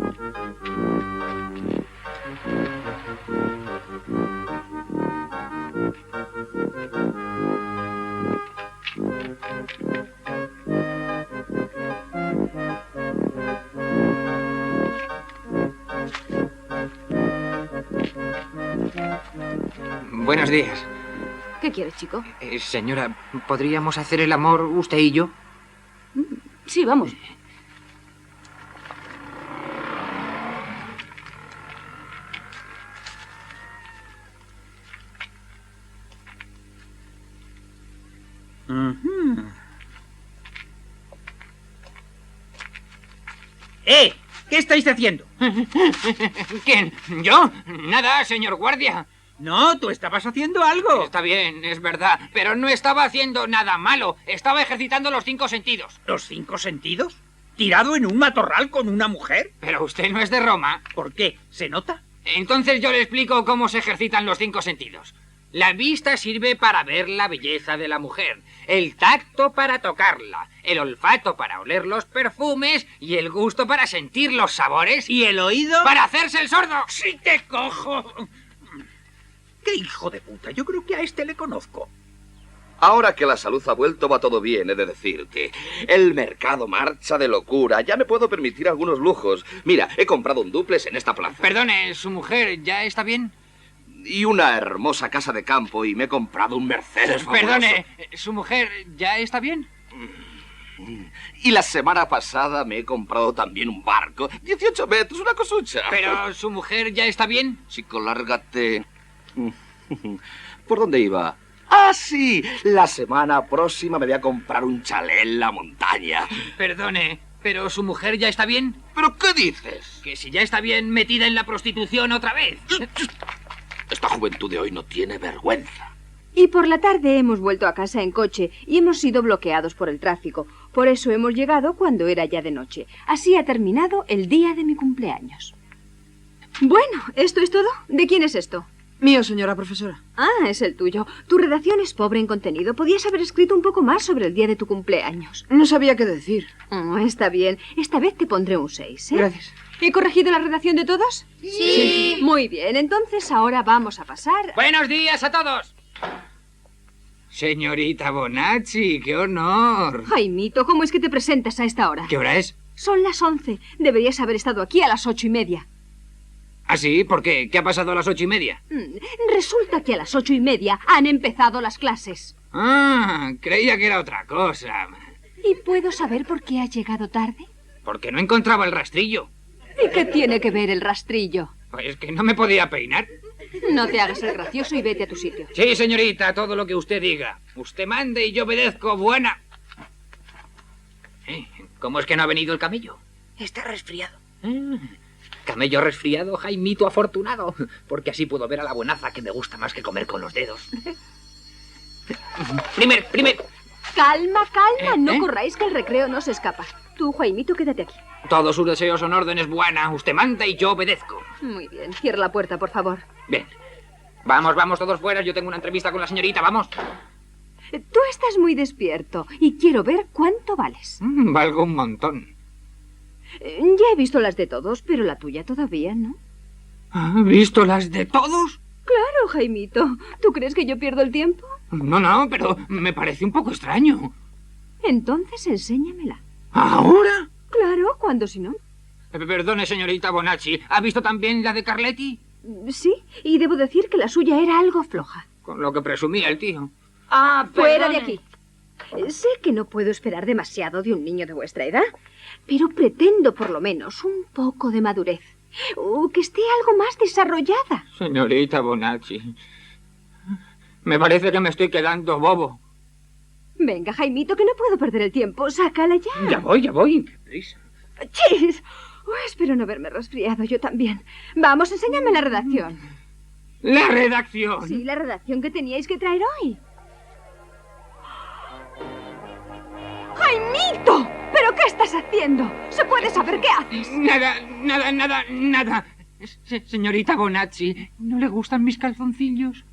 [SPEAKER 3] Buenos días.
[SPEAKER 18] ¿Qué quieres, chico?
[SPEAKER 3] Señora, ¿podríamos hacer el amor usted y yo?
[SPEAKER 18] Sí, vamos.
[SPEAKER 9] ¿Qué estáis haciendo?
[SPEAKER 3] ¿Quién? ¿Yo? Nada, señor guardia.
[SPEAKER 9] No, tú estabas haciendo algo.
[SPEAKER 3] Está bien, es verdad, pero no estaba haciendo nada malo. Estaba ejercitando los 5 sentidos.
[SPEAKER 9] ¿Los 5 sentidos? ¿Tirado en un matorral con una mujer?
[SPEAKER 3] Pero usted no es de Roma.
[SPEAKER 9] ¿Por qué? ¿Se nota?
[SPEAKER 3] Entonces yo le explico cómo se ejercitan los 5 sentidos. La vista sirve para ver la belleza de la mujer, el tacto para tocarla, el olfato para oler los perfumes y el gusto para sentir los sabores.
[SPEAKER 9] ¿Y el oído?
[SPEAKER 3] ¡Para hacerse el sordo!
[SPEAKER 9] ¡Si te cojo! ¡Qué hijo de puta! Yo creo que a este le conozco.
[SPEAKER 19] Ahora que la salud ha vuelto va todo bien, he de decirte. El mercado marcha de locura. Ya me puedo permitir algunos lujos. Mira, he comprado un dúplex en esta plaza.
[SPEAKER 3] Perdone, ¿su mujer ya está bien?
[SPEAKER 19] Y una hermosa casa de campo y me he comprado un Mercedes fabuloso.
[SPEAKER 3] Perdone, ¿su mujer ya está bien?
[SPEAKER 19] Y la semana pasada me he comprado también un barco. 18 metros, una cosucha.
[SPEAKER 3] ¿Pero su mujer ya está bien?
[SPEAKER 19] Chico, lárgate. ¿Por dónde iba? ¡Ah, sí! La semana próxima me voy a comprar un chalet en la montaña.
[SPEAKER 3] Perdone, ¿pero su mujer ya está bien?
[SPEAKER 19] ¿Pero qué dices?
[SPEAKER 3] Que si ya está bien metida en la prostitución otra vez.
[SPEAKER 19] Esta juventud de hoy no tiene vergüenza.
[SPEAKER 18] Y por la tarde hemos vuelto a casa en coche y hemos sido bloqueados por el tráfico. Por eso hemos llegado cuando era ya de noche. Así ha terminado el día de mi cumpleaños. Bueno, ¿esto es todo? ¿De quién es esto?
[SPEAKER 7] Mío, señora profesora.
[SPEAKER 18] Ah, es el tuyo. Tu redacción es pobre en contenido. Podías haber escrito un poco más sobre el día de tu cumpleaños.
[SPEAKER 7] No sabía qué decir.
[SPEAKER 18] Oh, está bien. Esta vez te pondré un 6, ¿eh?
[SPEAKER 7] Gracias.
[SPEAKER 18] ¿He corregido la redacción de todos?
[SPEAKER 16] Sí.
[SPEAKER 18] Muy bien, entonces ahora vamos a pasar...
[SPEAKER 3] ¡Buenos días a todos! Señorita Bonacci, qué honor.
[SPEAKER 18] Jaimito, ¿cómo es que te presentas a esta hora?
[SPEAKER 3] ¿Qué hora es?
[SPEAKER 18] Son las 11. Deberías haber estado aquí a las 8:30.
[SPEAKER 3] ¿Ah, sí? ¿Por qué? ¿Qué ha pasado a las 8:30?
[SPEAKER 18] Resulta que a las 8:30 han empezado las clases.
[SPEAKER 3] Ah, creía que era otra cosa.
[SPEAKER 18] ¿Y puedo saber por qué has llegado tarde?
[SPEAKER 3] Porque no encontraba el rastrillo.
[SPEAKER 18] ¿Y qué tiene que ver el rastrillo?
[SPEAKER 3] Pues que no me podía peinar.
[SPEAKER 18] No te hagas el gracioso y vete a tu sitio.
[SPEAKER 3] Sí, señorita, todo lo que usted diga. Usted mande y yo obedezco, buena. ¿Cómo es que no ha venido el camello?
[SPEAKER 16] Está resfriado.
[SPEAKER 3] Camello resfriado, Jaimito afortunado. Porque así puedo ver a la buenaza, que me gusta más que comer con los dedos. Primer.
[SPEAKER 18] Calma, no corráis que el recreo no se escapa. Tú, Jaimito, quédate aquí.
[SPEAKER 3] Todos sus deseos son órdenes, buena. Usted manda y yo obedezco.
[SPEAKER 18] Muy bien, cierra la puerta, por favor.
[SPEAKER 3] Bien. Vamos todos fuera. Yo tengo una entrevista con la señorita, vamos.
[SPEAKER 18] Tú estás muy despierto y quiero ver cuánto vales.
[SPEAKER 3] Valgo un montón.
[SPEAKER 18] Ya he visto las de todos, pero la tuya todavía no.
[SPEAKER 3] ¿Ha visto las de todos?
[SPEAKER 18] Claro, Jaimito. ¿Tú crees que yo pierdo el tiempo?
[SPEAKER 3] No, pero me parece un poco extraño.
[SPEAKER 18] Entonces enséñamela.
[SPEAKER 3] ¿Ahora?
[SPEAKER 18] Claro, ¿cuándo si no?
[SPEAKER 3] Perdone, señorita Bonacci. ¿Ha visto también la de Carletti?
[SPEAKER 18] Sí, y debo decir que la suya era algo floja.
[SPEAKER 3] Con lo que presumía el tío.
[SPEAKER 18] ¡Fuera de aquí! Sé que no puedo esperar demasiado de un niño de vuestra edad, pero pretendo por lo menos un poco de madurez. O que esté algo más desarrollada.
[SPEAKER 3] Señorita Bonacci, me parece que me estoy quedando bobo.
[SPEAKER 18] Venga, Jaimito, que no puedo perder el tiempo. Sácala ya.
[SPEAKER 3] Ya voy. ¡Qué prisa!
[SPEAKER 18] ¡Chis! Espero no haberme resfriado yo también. Vamos, enséñame la redacción.
[SPEAKER 3] ¿La redacción?
[SPEAKER 18] Sí, la redacción que teníais que traer hoy. ¡Jaimito! ¿Pero qué estás haciendo? ¿Se puede saber qué haces?
[SPEAKER 3] Nada. Señorita Bonacci, ¿no le gustan mis calzoncillos?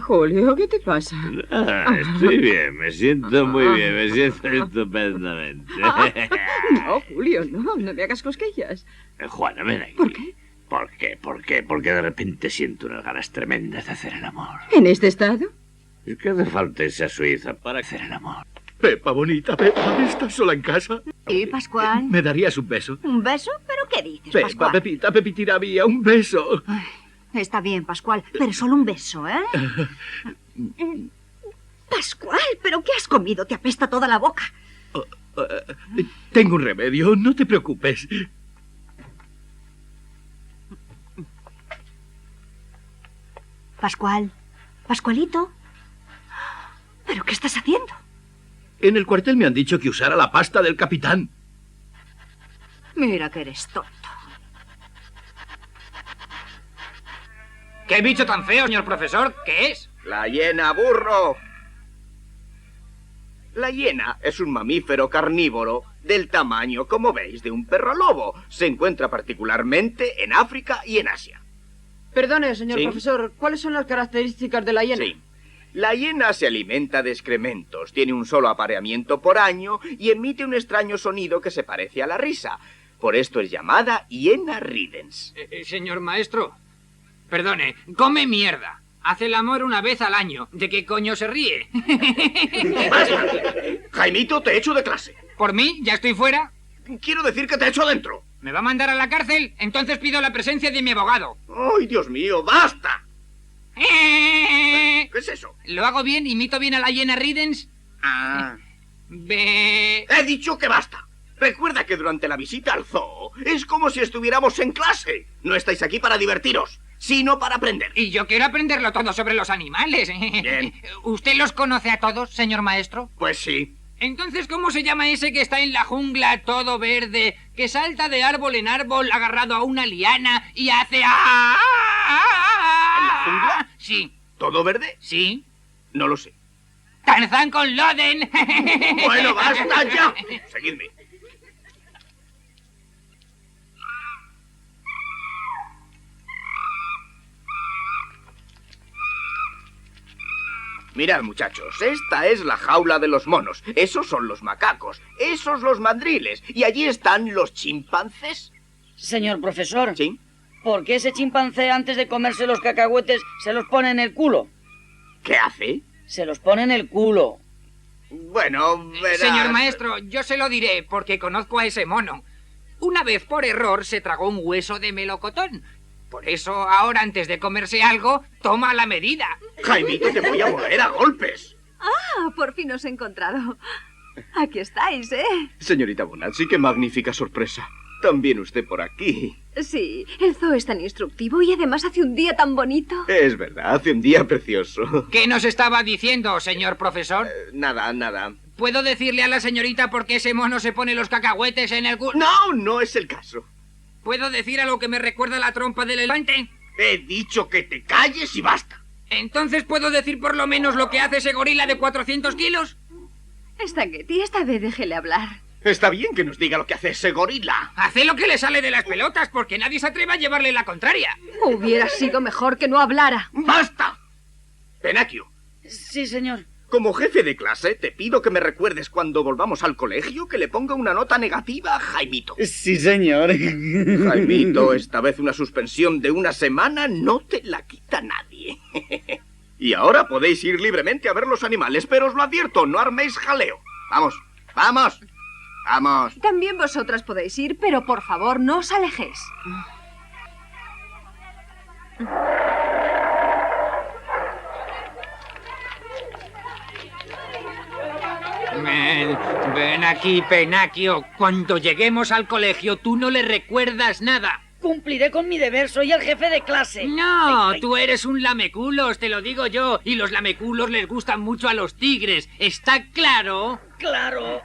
[SPEAKER 4] Julio, ¿qué te pasa?
[SPEAKER 6] Estoy bien, me siento muy bien, me siento estupendamente.
[SPEAKER 4] No, Julio, no me hagas cosquillas.
[SPEAKER 6] Juana, ven aquí.
[SPEAKER 4] ¿Por qué?
[SPEAKER 6] ¿Por qué? Porque de repente siento unas ganas tremendas de hacer el amor.
[SPEAKER 4] ¿En este estado?
[SPEAKER 6] Es que hace falta esa Suiza para hacer el amor.
[SPEAKER 14] Pepa, bonita, Pepa, ¿estás sola en casa?
[SPEAKER 16] ¿Y Pascual?
[SPEAKER 14] ¿Me darías un beso?
[SPEAKER 16] ¿Un beso? ¿Pero qué dices,
[SPEAKER 14] Pepa,
[SPEAKER 16] Pascual?
[SPEAKER 14] Pepita, Pepitina mía, un beso.
[SPEAKER 16] Ay, está bien, Pascual, pero solo un beso, ¿eh? Pascual, ¿pero qué has comido? Te apesta toda la boca.
[SPEAKER 14] Tengo un remedio, no te preocupes.
[SPEAKER 16] Pascual, Pascualito. ¿Pero qué estás haciendo?
[SPEAKER 14] En el cuartel me han dicho que usara la pasta del capitán.
[SPEAKER 16] Mira que eres tonto.
[SPEAKER 3] ¿Qué bicho tan feo, señor profesor? ¿Qué es?
[SPEAKER 11] La hiena, burro. La hiena es un mamífero carnívoro del tamaño, como veis, de un perro lobo. Se encuentra particularmente en África y en Asia.
[SPEAKER 7] Perdone, señor
[SPEAKER 11] ¿Sí?
[SPEAKER 7] profesor, ¿cuáles son las características de la hiena?
[SPEAKER 11] Sí. La hiena se alimenta de excrementos, tiene un solo apareamiento por año y emite un extraño sonido que se parece a la risa. Por esto es llamada hiena ridens.
[SPEAKER 3] Señor maestro, perdone, come mierda. Hace el amor una vez al año. ¿De qué coño se ríe?
[SPEAKER 11] ¡Basta! Jaimito, te echo de clase.
[SPEAKER 3] ¿Por mí? ¿Ya estoy fuera?
[SPEAKER 11] Quiero decir que te echo adentro.
[SPEAKER 3] ¿Me va a mandar a la cárcel? Entonces pido la presencia de mi abogado.
[SPEAKER 11] ¡Ay, Dios mío, basta! ¿Qué es eso?
[SPEAKER 3] ¿Lo hago bien? ¿Imito bien a la hiena Ridens?
[SPEAKER 11] He dicho que basta. Recuerda que durante la visita al zoo es como si estuviéramos en clase. No estáis aquí para divertiros. sino para aprender.
[SPEAKER 3] Y yo quiero aprenderlo todo sobre los animales.
[SPEAKER 11] Bien.
[SPEAKER 3] ¿Usted los conoce a todos, señor maestro?
[SPEAKER 11] Pues sí.
[SPEAKER 3] Entonces, ¿cómo se llama ese que está en la jungla todo verde, que salta de árbol en árbol agarrado a una liana y hace...
[SPEAKER 11] ¿En la jungla?
[SPEAKER 3] Sí.
[SPEAKER 11] ¿Todo verde?
[SPEAKER 3] Sí.
[SPEAKER 11] No lo sé.
[SPEAKER 3] ¡Tarzán con Loden!
[SPEAKER 11] Bueno, basta ya. Seguidme. Mirad, muchachos, esta es la jaula de los monos. Esos son los macacos, esos los mandriles. Y allí están los chimpancés.
[SPEAKER 12] Señor profesor.
[SPEAKER 11] ¿Sí?
[SPEAKER 12] ¿Por qué ese chimpancé antes de comerse los cacahuetes se los pone en el culo?
[SPEAKER 11] ¿Qué hace?
[SPEAKER 12] Se los pone en el culo.
[SPEAKER 11] Bueno, verás...
[SPEAKER 3] Señor maestro, yo se lo diré porque conozco a ese mono. Una vez por error se tragó un hueso de melocotón. Por eso ahora antes de comerse algo, toma la medida.
[SPEAKER 11] Jaimito, te voy a moler a golpes.
[SPEAKER 18] Ah, por fin os he encontrado. Aquí estáis, ¿eh?
[SPEAKER 11] Señorita Bonazzi, qué magnífica sorpresa. También usted por aquí.
[SPEAKER 18] Sí, el zoo es tan instructivo y además hace un día tan bonito.
[SPEAKER 11] Es verdad, hace un día precioso.
[SPEAKER 3] ¿Qué nos estaba diciendo, señor profesor?
[SPEAKER 11] Nada.
[SPEAKER 3] ¿Puedo decirle a la señorita por qué ese mono se pone los cacahuetes en el culo?
[SPEAKER 11] No, no es el caso.
[SPEAKER 3] ¿Puedo decir algo que me recuerda la trompa del elefante?
[SPEAKER 11] He dicho que te calles y basta.
[SPEAKER 3] ¿Entonces puedo decir por lo menos lo que hace ese gorila de 400 kilos?
[SPEAKER 18] Stanguetti, esta vez déjele hablar.
[SPEAKER 11] Está bien que nos diga lo que hace ese gorila.
[SPEAKER 3] Hace lo que le sale de las pelotas porque nadie se atreve a llevarle la contraria.
[SPEAKER 18] Hubiera sido mejor que no hablara.
[SPEAKER 11] ¡Basta! Penacchio.
[SPEAKER 12] Sí, señor.
[SPEAKER 11] Como jefe de clase, te pido que me recuerdes cuando volvamos al colegio que le ponga una nota negativa a Jaimito.
[SPEAKER 14] Sí, señor.
[SPEAKER 11] Jaimito, esta vez una suspensión de una semana no te la quita nadie. Y ahora podéis ir libremente a ver los animales, pero os lo advierto, no arméis jaleo. Vamos, vamos, vamos.
[SPEAKER 18] También vosotras podéis ir, pero por favor no os alejéis.
[SPEAKER 3] Ven aquí, Penacchio. Cuando lleguemos al colegio, tú no le recuerdas nada.
[SPEAKER 12] Cumpliré con mi deber, soy el jefe de clase.
[SPEAKER 3] No, tú eres un lameculos, te lo digo yo. Y los lameculos les gustan mucho a los tigres. ¿Está claro?
[SPEAKER 12] Claro.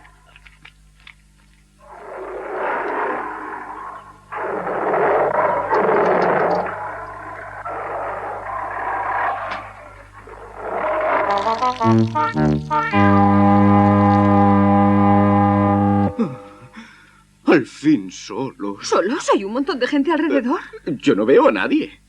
[SPEAKER 11] Al fin solos.
[SPEAKER 18] ¿Solos? ¿Hay un montón de gente alrededor?
[SPEAKER 11] Yo no veo a nadie.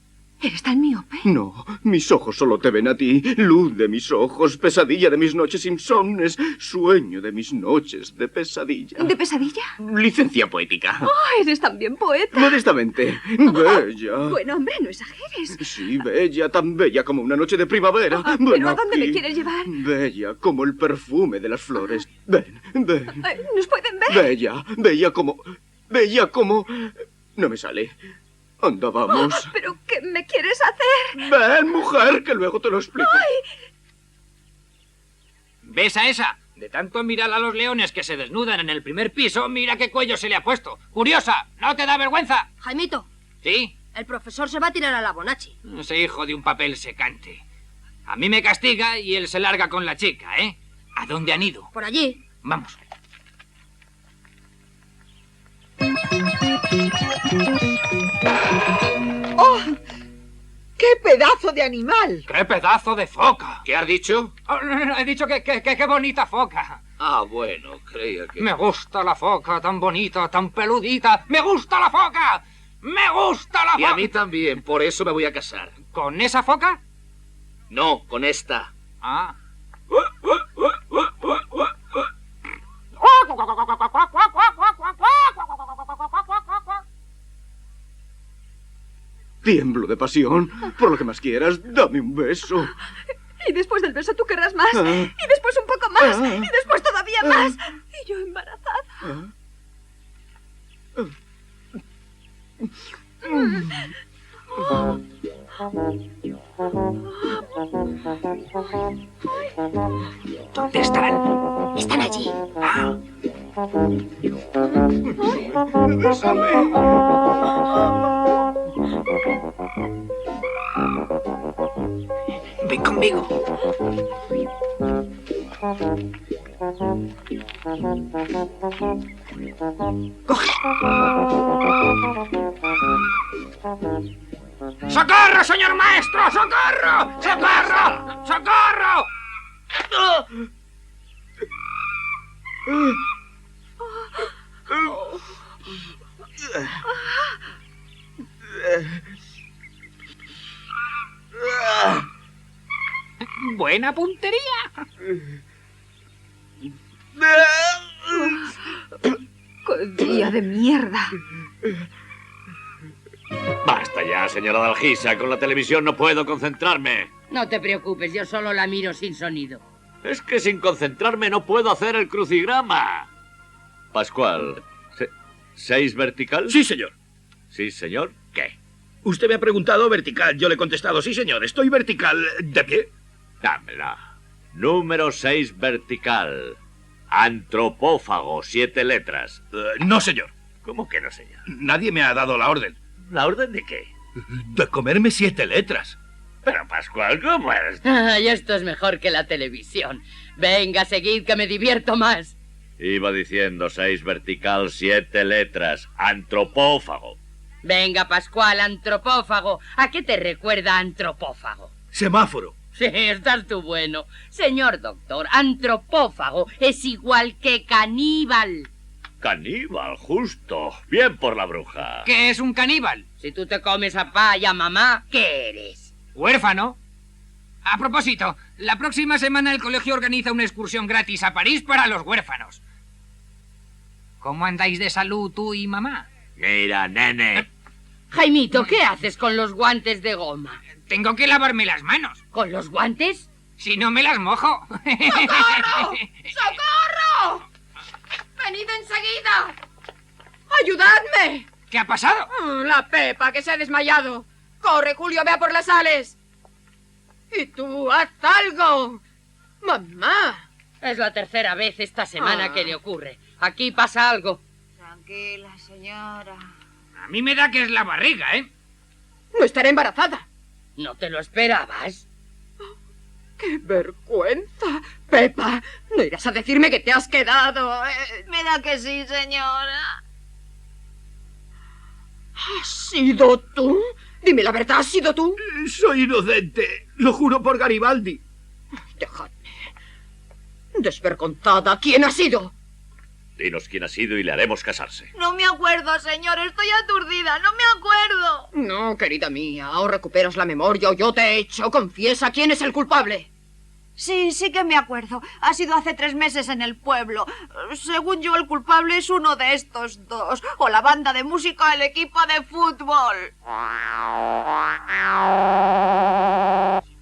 [SPEAKER 18] ¿Eres tan miope?
[SPEAKER 11] No, mis ojos solo te ven a ti. Luz de mis ojos, pesadilla de mis noches insomnes, sueño de mis noches de pesadilla.
[SPEAKER 18] ¿De pesadilla?
[SPEAKER 11] Licencia poética.
[SPEAKER 18] Oh, eres también poeta.
[SPEAKER 11] Modestamente. Bella.
[SPEAKER 18] Bueno, hombre, no exageres.
[SPEAKER 11] Sí, bella, tan bella como una noche de primavera.
[SPEAKER 18] ¿Pero a dónde me quieres llevar?
[SPEAKER 11] Bella como el perfume de las flores. Ven, ven.
[SPEAKER 18] ¿Nos pueden ver?
[SPEAKER 11] Bella como... No me sale. Anda, vamos.
[SPEAKER 18] ¿Pero qué me quieres hacer?
[SPEAKER 11] Ven, mujer, que luego te lo explico.
[SPEAKER 18] ¡Ay!
[SPEAKER 3] ¿Ves a esa? De tanto mirar a los leones que se desnudan en el primer piso, mira qué cuello se le ha puesto. ¡Curiosa! ¿No te da vergüenza?
[SPEAKER 13] Jaimito.
[SPEAKER 3] ¿Sí?
[SPEAKER 13] El profesor se va a tirar a la Bonacci.
[SPEAKER 3] Ese hijo de un papel secante. A mí me castiga y él se larga con la chica, ¿eh? ¿A dónde han ido?
[SPEAKER 13] Por allí.
[SPEAKER 3] Vamos.
[SPEAKER 17] ¡Oh! ¡Qué pedazo de animal!
[SPEAKER 3] ¡Qué pedazo de foca!
[SPEAKER 19] ¿Qué has dicho?
[SPEAKER 3] Oh, no, he dicho que qué bonita foca.
[SPEAKER 19] Ah, bueno, creía que...
[SPEAKER 3] Me gusta la foca, tan bonita, tan peludita. ¡Me gusta la foca! ¡Me gusta la foca!
[SPEAKER 19] Y a mí también, por eso me voy a casar.
[SPEAKER 3] ¿Con esa foca?
[SPEAKER 19] No, con esta.
[SPEAKER 3] Ah.
[SPEAKER 11] Tiemblo de pasión. Por lo que más quieras, dame un beso.
[SPEAKER 18] Y después del beso tú querrás más.
[SPEAKER 11] Ah.
[SPEAKER 18] Y después un poco más.
[SPEAKER 11] Ah.
[SPEAKER 18] Y después todavía más. Y yo embarazada.
[SPEAKER 3] ¿Dónde están?
[SPEAKER 13] Están allí.
[SPEAKER 9] Ven conmigo. Coge. ¡Socorro, señor maestro! ¡Socorro! ¡Socorro! ¡Socorro! Buena puntería.
[SPEAKER 5] ¡Qué día de mierda!
[SPEAKER 6] Basta ya, señora Dalgisa. Con la televisión no puedo concentrarme.
[SPEAKER 1] No te preocupes, yo solo la miro sin sonido.
[SPEAKER 6] Es que sin concentrarme no puedo hacer el crucigrama. Pascual, ¿6 vertical?
[SPEAKER 14] Sí, señor.
[SPEAKER 6] Sí, señor. ¿Qué?
[SPEAKER 14] Usted me ha preguntado vertical. Yo le he contestado, sí, señor. Estoy vertical. ¿De pie?
[SPEAKER 6] Dámela. Número 6 vertical. Antropófago, 7 letras.
[SPEAKER 14] No, señor.
[SPEAKER 6] ¿Cómo que no, señor?
[SPEAKER 14] Nadie me ha dado la orden.
[SPEAKER 6] ¿La orden de qué?
[SPEAKER 14] De comerme 7 letras.
[SPEAKER 6] Pero, Pascual, ¿cómo eres?
[SPEAKER 1] Ay, esto es mejor que la televisión. Venga, seguid, que me divierto más.
[SPEAKER 6] Iba diciendo 6 vertical, 7 letras. Antropófago.
[SPEAKER 1] Venga, Pascual, antropófago. ¿A qué te recuerda antropófago?
[SPEAKER 14] Semáforo.
[SPEAKER 1] Sí, estás tú bueno. Señor doctor, antropófago es igual que caníbal.
[SPEAKER 6] Caníbal, justo. Bien por la bruja.
[SPEAKER 3] ¿Qué es un caníbal?
[SPEAKER 1] Si tú te comes a papá y a mamá, ¿qué eres?
[SPEAKER 3] Huérfano. A propósito, la próxima semana el colegio organiza una excursión gratis a París para los huérfanos. ¿Cómo andáis de salud tú y mamá?
[SPEAKER 6] Mira, nene.
[SPEAKER 1] Jaimito, ¿qué haces con los guantes de goma?
[SPEAKER 3] Tengo que lavarme las manos.
[SPEAKER 1] ¿Con los guantes?
[SPEAKER 3] Si no me las mojo.
[SPEAKER 2] ¡Socorro! ¡Socorro! ¡Venid enseguida! ¡Ayudadme!
[SPEAKER 3] ¿Qué ha pasado?
[SPEAKER 2] La Pepa, que se ha desmayado. ¡Corre, Julio, ve a por las sales! ¡Y tú, haz algo! ¡Mamá!
[SPEAKER 1] Es la tercera vez esta semana que le ocurre. Aquí pasa algo.
[SPEAKER 17] Tranquila, señora.
[SPEAKER 3] A mí me da que es la barriga, ¿eh?
[SPEAKER 2] No estaré embarazada.
[SPEAKER 1] ¿No te lo esperabas?
[SPEAKER 2] ¡Qué vergüenza! Pepa, no irás a decirme que te has quedado.
[SPEAKER 17] Me da que sí, señora.
[SPEAKER 2] ¿Has sido tú? Dime la verdad, ¿has sido tú?
[SPEAKER 14] Soy inocente. Lo juro por Garibaldi.
[SPEAKER 2] Déjame. Desvergonzada, ¿quién ha sido?
[SPEAKER 6] Dinos quién ha sido y le haremos casarse.
[SPEAKER 17] No me acuerdo, señor. Estoy aturdida. No me acuerdo.
[SPEAKER 2] No, querida mía. O recuperas la memoria o yo te echo. Confiesa quién es el culpable.
[SPEAKER 17] Sí, sí que me acuerdo. Ha sido hace 3 meses en el pueblo. Según yo, el culpable es uno de estos dos. O la banda de música o el equipo de fútbol.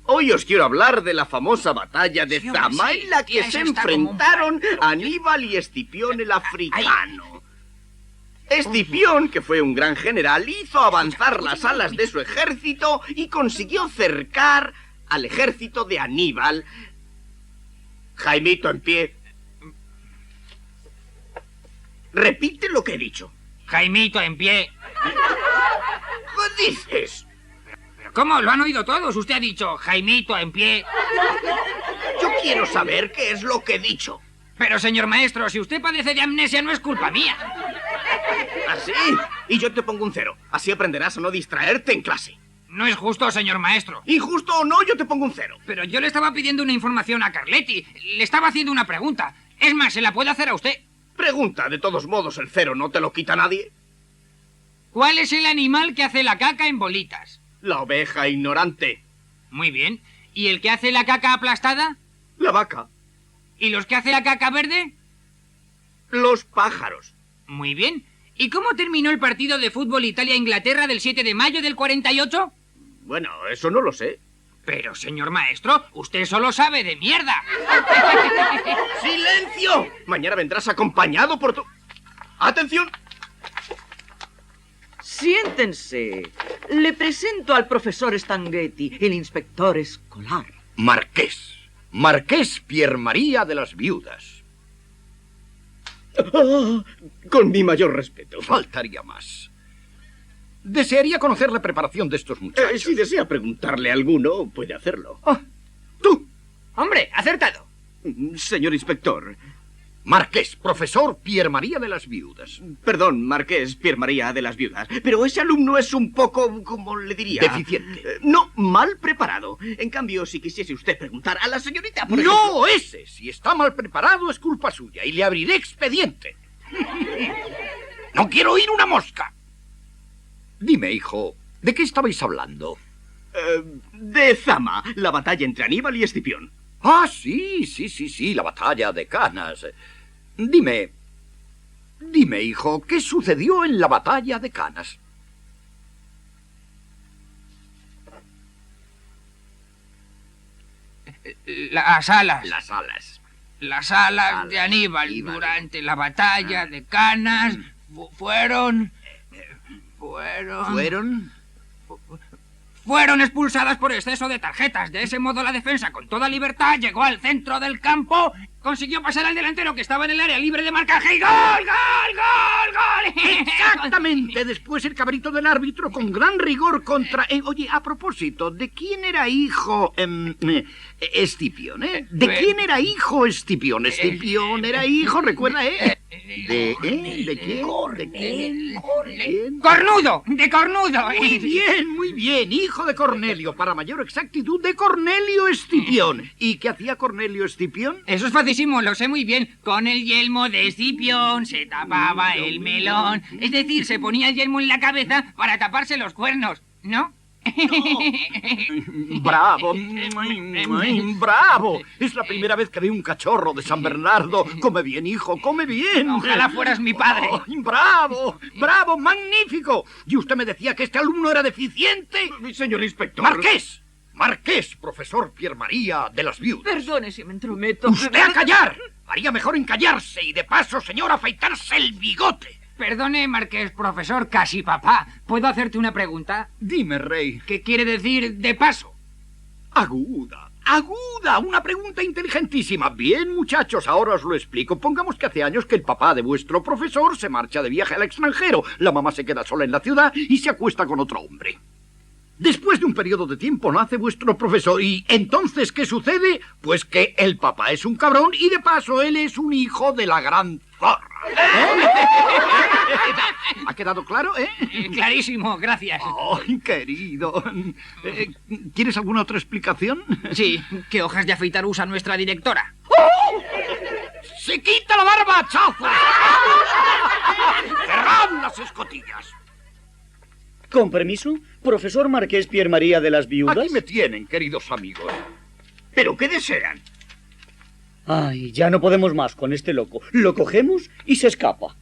[SPEAKER 11] Hoy os quiero hablar de la famosa batalla de Zama, en la que se enfrentaron Aníbal y Escipión el africano. Escipión, que fue un gran general, hizo avanzar las alas de su ejército y consiguió cercar al ejército de Aníbal. Jaimito, en pie. Repite lo que he dicho.
[SPEAKER 3] Jaimito, en pie.
[SPEAKER 11] ¿Qué dices?
[SPEAKER 3] ¿Cómo? Lo han oído todos. Usted ha dicho, Jaimito, en pie.
[SPEAKER 11] Yo quiero saber qué es lo que he dicho.
[SPEAKER 3] Pero, señor maestro, si usted padece de amnesia, no es culpa mía.
[SPEAKER 11] ¿Así? Y yo te pongo un 0. Así aprenderás a no distraerte en clase.
[SPEAKER 3] No es justo, señor maestro.
[SPEAKER 11] Injusto o no, yo te pongo un 0.
[SPEAKER 3] Pero yo le estaba pidiendo una información a Carletti. Le estaba haciendo una pregunta. Es más, se la puedo hacer a usted.
[SPEAKER 11] Pregunta, de todos modos, el 0 no te lo quita nadie.
[SPEAKER 3] ¿Cuál es el animal que hace la caca en bolitas?
[SPEAKER 11] La oveja ignorante.
[SPEAKER 3] Muy bien. ¿Y el que hace la caca aplastada?
[SPEAKER 11] La vaca.
[SPEAKER 3] ¿Y los que hace la caca verde?
[SPEAKER 11] Los pájaros.
[SPEAKER 3] Muy bien. ¿Y cómo terminó el partido de fútbol Italia-Inglaterra del 7 de mayo del 48?
[SPEAKER 11] Bueno, eso no lo sé.
[SPEAKER 3] Pero, señor maestro, usted solo sabe de mierda.
[SPEAKER 11] ¡Silencio! Mañana vendrás acompañado por tu... ¡Atención!
[SPEAKER 12] Siéntense. Le presento al profesor Stanguetti, el inspector escolar.
[SPEAKER 20] Marqués. Marqués Pier María de las Viudas.
[SPEAKER 11] Con mi mayor respeto.
[SPEAKER 20] Faltaría más. Desearía conocer la preparación de estos muchachos.
[SPEAKER 11] Si desea preguntarle a alguno, puede hacerlo.
[SPEAKER 14] ¡Tú!
[SPEAKER 9] ¡Hombre, acertado!
[SPEAKER 11] Señor inspector.
[SPEAKER 20] Marqués, profesor Pierre María de las Viudas.
[SPEAKER 11] Perdón, Marqués Pierre María de las Viudas, pero ese alumno es un poco, como le diría...
[SPEAKER 20] Deficiente.
[SPEAKER 11] No, mal preparado. En cambio, si quisiese usted preguntar a la señorita, por ejemplo...
[SPEAKER 20] ¡No, ese! Si está mal preparado es culpa suya y le abriré expediente. No quiero oír una mosca. Dime, hijo, ¿de qué estabais hablando?
[SPEAKER 11] De Zama, la batalla entre Aníbal y Escipión.
[SPEAKER 20] Ah, sí, la batalla de Canas. Dime, hijo, ¿qué sucedió en la batalla de Canas?
[SPEAKER 3] Las alas.
[SPEAKER 20] Las alas.
[SPEAKER 3] Las alas de Aníbal durante la batalla de Canas fueron expulsadas por exceso de tarjetas. De ese modo la defensa, con toda libertad, llegó al centro del campo, consiguió pasar al delantero que estaba en el área libre de marcaje y ¡gol, gol, gol, gol!
[SPEAKER 20] Exactamente. Después el cabrito del árbitro con gran rigor contra... oye, a propósito, ¿de quién era hijo Escipión, ¿De quién era hijo Escipión? Escipión era hijo, recuerda, ¿De quién?
[SPEAKER 3] ¡Cornudo! ¡De Cornudo!
[SPEAKER 20] Muy bien, hijo de Cornelio, para mayor exactitud, de Cornelio Escipión. ¿Y qué hacía Cornelio Escipión?
[SPEAKER 3] Eso es facilísimo, lo sé muy bien. Con el yelmo de Escipión se tapaba el melón. Es decir, se ponía el yelmo en la cabeza para taparse los cuernos, ¿no?
[SPEAKER 20] ¡Bravo! ¡Bravo! Es la primera vez que veo un cachorro de San Bernardo. Come bien, hijo, come bien.
[SPEAKER 3] Ojalá fueras mi padre.
[SPEAKER 20] ¡Bravo! ¡Bravo! ¡Magnífico! Y usted me decía que este alumno era deficiente.
[SPEAKER 11] Señor inspector.
[SPEAKER 20] Marqués, profesor Pierre María de las Viudas.
[SPEAKER 4] Perdone si me entrometo.
[SPEAKER 20] ¡Usted a callar! Haría mejor en callarse y de paso, señor, afeitarse el bigote.
[SPEAKER 3] Perdone, Marqués, profesor, casi papá. ¿Puedo hacerte una pregunta?
[SPEAKER 20] Dime, rey.
[SPEAKER 3] ¿Qué quiere decir de paso?
[SPEAKER 20] Aguda, una pregunta inteligentísima. Bien, muchachos, ahora os lo explico. Pongamos que hace años que el papá de vuestro profesor se marcha de viaje al extranjero. La mamá se queda sola en la ciudad y se acuesta con otro hombre. Después de un periodo de tiempo nace vuestro profesor y entonces, ¿qué sucede? Pues que el papá es un cabrón y de paso él es un hijo de la gran zorra. ¿Ha quedado claro,
[SPEAKER 3] Clarísimo, gracias.
[SPEAKER 20] ¡Ay, querido! ¿Quieres alguna otra explicación?
[SPEAKER 3] Sí, ¿qué hojas de afeitar usa nuestra directora?
[SPEAKER 20] ¡Oh! ¡Se quita la barba, hachazos! ¡Cerrad las escotillas!
[SPEAKER 10] Con permiso, profesor Marqués Pierre María de las Viudas.
[SPEAKER 20] Aquí me tienen, queridos amigos.
[SPEAKER 11] ¿Pero qué desean?
[SPEAKER 10] Ay, ya no podemos más con este loco. Lo cogemos y se escapa.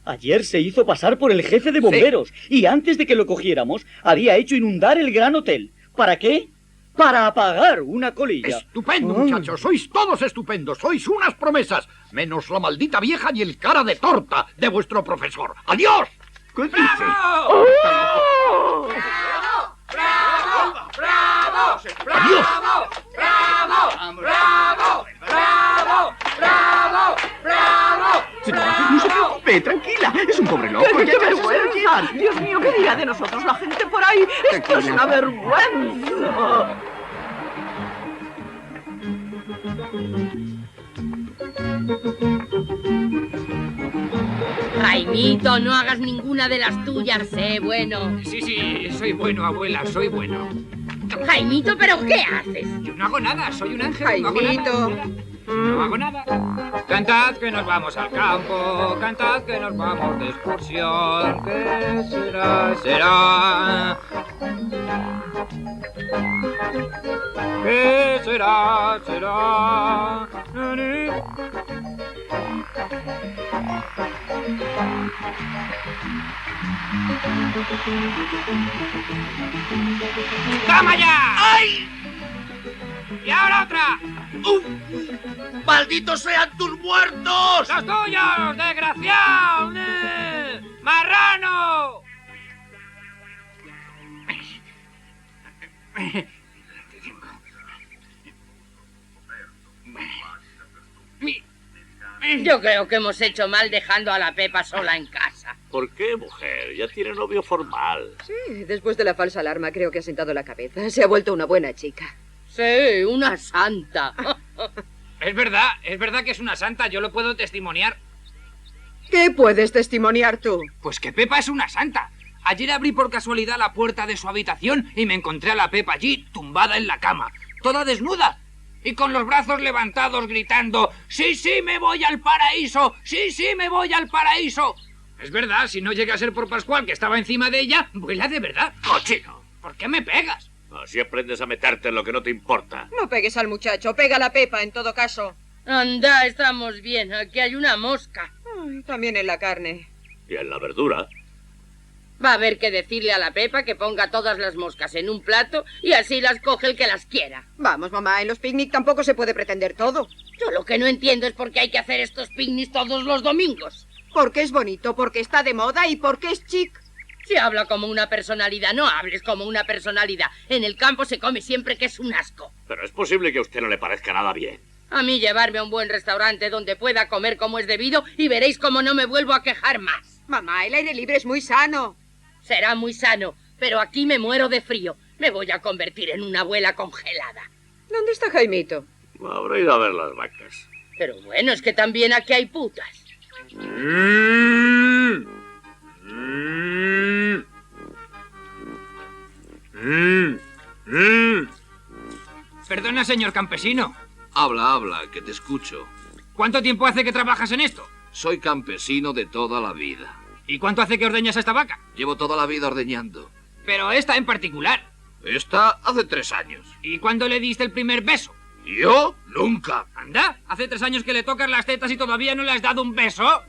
[SPEAKER 10] Ayer se hizo pasar por el jefe de bomberos y antes de que lo cogiéramos había hecho inundar el Gran Hotel. ¿Para qué? Para apagar una colilla.
[SPEAKER 20] Estupendo, muchachos. Sois todos estupendos. Sois unas promesas. Menos la maldita vieja y el cara de torta de vuestro profesor. ¡Adiós!
[SPEAKER 11] ¿Qué dice?
[SPEAKER 20] ¡Bravo!
[SPEAKER 3] ¡Bravo! ¡Bravo!
[SPEAKER 20] ¡Adiós!
[SPEAKER 3] ¡Bravo! ¡Bravo! ¡Bravo! ¡Bravo! ¡Bravo!
[SPEAKER 11] Señora, no se preocupe, tranquila. Es un pobre loco.
[SPEAKER 12] ¡Qué vergüenza! Dios mío, ¿qué dirá de nosotros la gente por ahí? ¡Esto es una vergüenza!
[SPEAKER 1] Jaimito, no hagas ninguna de las tuyas, sé bueno.
[SPEAKER 3] Sí, soy bueno, abuela, soy bueno.
[SPEAKER 1] Jaimito, ¿pero qué haces?
[SPEAKER 3] Yo no hago nada, soy un ángel.
[SPEAKER 4] Jaimito.
[SPEAKER 3] No hago nada. Cantad que nos vamos al campo, cantad que nos vamos de excursión. ¿Qué será? Será. ¿Qué será? Será. ¡Toma ya!
[SPEAKER 20] ¡Ay!
[SPEAKER 3] ¡Y ahora otra!
[SPEAKER 20] ¡Malditos sean tus muertos!
[SPEAKER 3] ¡Los tuyos, desgraciado! ¡Marrano!
[SPEAKER 1] Yo creo que hemos hecho mal dejando a la Pepa sola en casa.
[SPEAKER 6] ¿Por qué, mujer? Ya tiene novio formal.
[SPEAKER 4] Sí, después de la falsa alarma creo que ha sentado la cabeza. Se ha vuelto una buena chica.
[SPEAKER 1] Sí, una santa.
[SPEAKER 3] Es verdad que es una santa, yo lo puedo testimoniar.
[SPEAKER 4] ¿Qué puedes testimoniar tú?
[SPEAKER 3] Pues que Pepa es una santa. Ayer abrí por casualidad la puerta de su habitación y me encontré a la Pepa allí, tumbada en la cama, toda desnuda, y con los brazos levantados gritando: ¡Sí, sí, me voy al paraíso! ¡Sí, sí, me voy al paraíso! Es verdad, si no llega a ser por Pascual, que estaba encima de ella, vuela de verdad.
[SPEAKER 6] ¡Cochino!
[SPEAKER 3] ¿Por qué me pegas?
[SPEAKER 6] Así aprendes a meterte en lo que no te importa.
[SPEAKER 4] No pegues al muchacho, pega a la Pepa en todo caso.
[SPEAKER 1] Anda, estamos bien, aquí hay una mosca.
[SPEAKER 4] Ay, también en la carne.
[SPEAKER 6] Y en la verdura.
[SPEAKER 1] Va a haber que decirle a la Pepa que ponga todas las moscas en un plato y así las coge el que las quiera.
[SPEAKER 4] Vamos, mamá, en los picnic tampoco se puede pretender todo.
[SPEAKER 1] Yo lo que no entiendo es por qué hay que hacer estos picnics todos los domingos.
[SPEAKER 4] Porque es bonito, porque está de moda y porque es chic.
[SPEAKER 1] Si habla como una personalidad, no hables como una personalidad. En el campo se come siempre que es un asco.
[SPEAKER 6] Pero es posible que a usted no le parezca nada bien.
[SPEAKER 1] A mí llevarme a un buen restaurante donde pueda comer como es debido y veréis cómo no me vuelvo a quejar más.
[SPEAKER 4] Mamá, el aire libre es muy sano.
[SPEAKER 1] Será muy sano, pero aquí me muero de frío. Me voy a convertir en una abuela congelada.
[SPEAKER 4] ¿Dónde está Jaimito?
[SPEAKER 6] Habrá ido a ver las vacas.
[SPEAKER 1] Pero bueno, es que también aquí hay putas.
[SPEAKER 3] Perdona, señor campesino.
[SPEAKER 21] Habla, que te escucho.
[SPEAKER 3] ¿Cuánto tiempo hace que trabajas en esto?
[SPEAKER 21] Soy campesino de toda la vida.
[SPEAKER 3] ¿Y cuánto hace que ordeñas a esta vaca?
[SPEAKER 21] Llevo toda la vida ordeñando.
[SPEAKER 3] Pero esta en particular.
[SPEAKER 21] Esta hace 3 años.
[SPEAKER 3] ¿Y cuándo le diste el primer beso?
[SPEAKER 21] ¿Yo? Nunca.
[SPEAKER 3] Anda, hace 3 años que le tocas las tetas y todavía no le has dado un beso.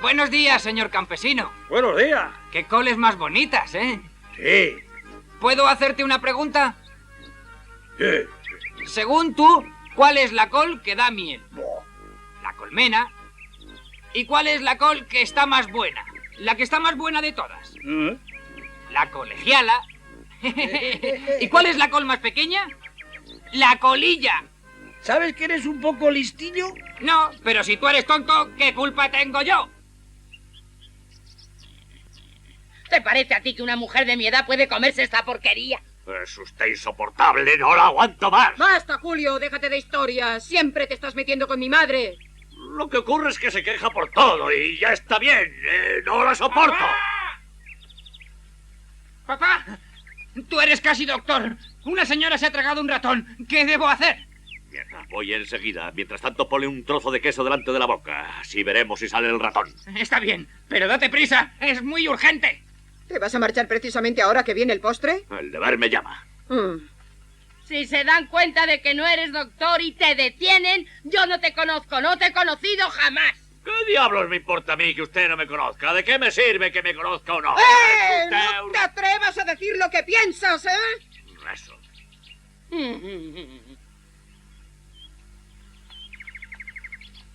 [SPEAKER 3] Buenos días, señor campesino.
[SPEAKER 14] Buenos días.
[SPEAKER 3] Qué coles más bonitas, ¿eh?
[SPEAKER 14] Sí.
[SPEAKER 3] ¿Puedo hacerte una pregunta?
[SPEAKER 14] ¿Qué?
[SPEAKER 3] Según tú, ¿cuál es la col que da miel? La colmena. ¿Y cuál es la col que está más buena? La que está más buena de todas. La colegiala. ¿Y cuál es la col más pequeña? La colilla.
[SPEAKER 14] ¿Sabes que eres un poco listillo?
[SPEAKER 3] No, pero si tú eres tonto, ¿qué culpa tengo yo?
[SPEAKER 1] ¿Te parece a ti que una mujer de mi edad puede comerse esta porquería?
[SPEAKER 6] Es usted insoportable, no la aguanto más.
[SPEAKER 4] Basta, Julio, déjate de historias. Siempre te estás metiendo con mi madre.
[SPEAKER 6] Lo que ocurre es que se queja por todo y ya está bien. No la soporto.
[SPEAKER 3] ¡Papá! Tú eres casi doctor. Una señora se ha tragado un ratón. ¿Qué debo hacer?
[SPEAKER 6] Mierda, voy enseguida. Mientras tanto, ponle un trozo de queso delante de la boca. Así veremos si sale el ratón.
[SPEAKER 3] Está bien, pero date prisa. Es muy urgente.
[SPEAKER 4] ¿Te vas a marchar precisamente ahora que viene el postre?
[SPEAKER 6] El deber me llama.
[SPEAKER 1] Si se dan cuenta de que no eres doctor y te detienen, yo no te conozco, no te he conocido jamás.
[SPEAKER 6] ¿Qué diablos me importa a mí que usted no me conozca? ¿De qué me sirve que me conozca o no?
[SPEAKER 4] ¡No te atrevas a decir lo que piensas,
[SPEAKER 6] Eso.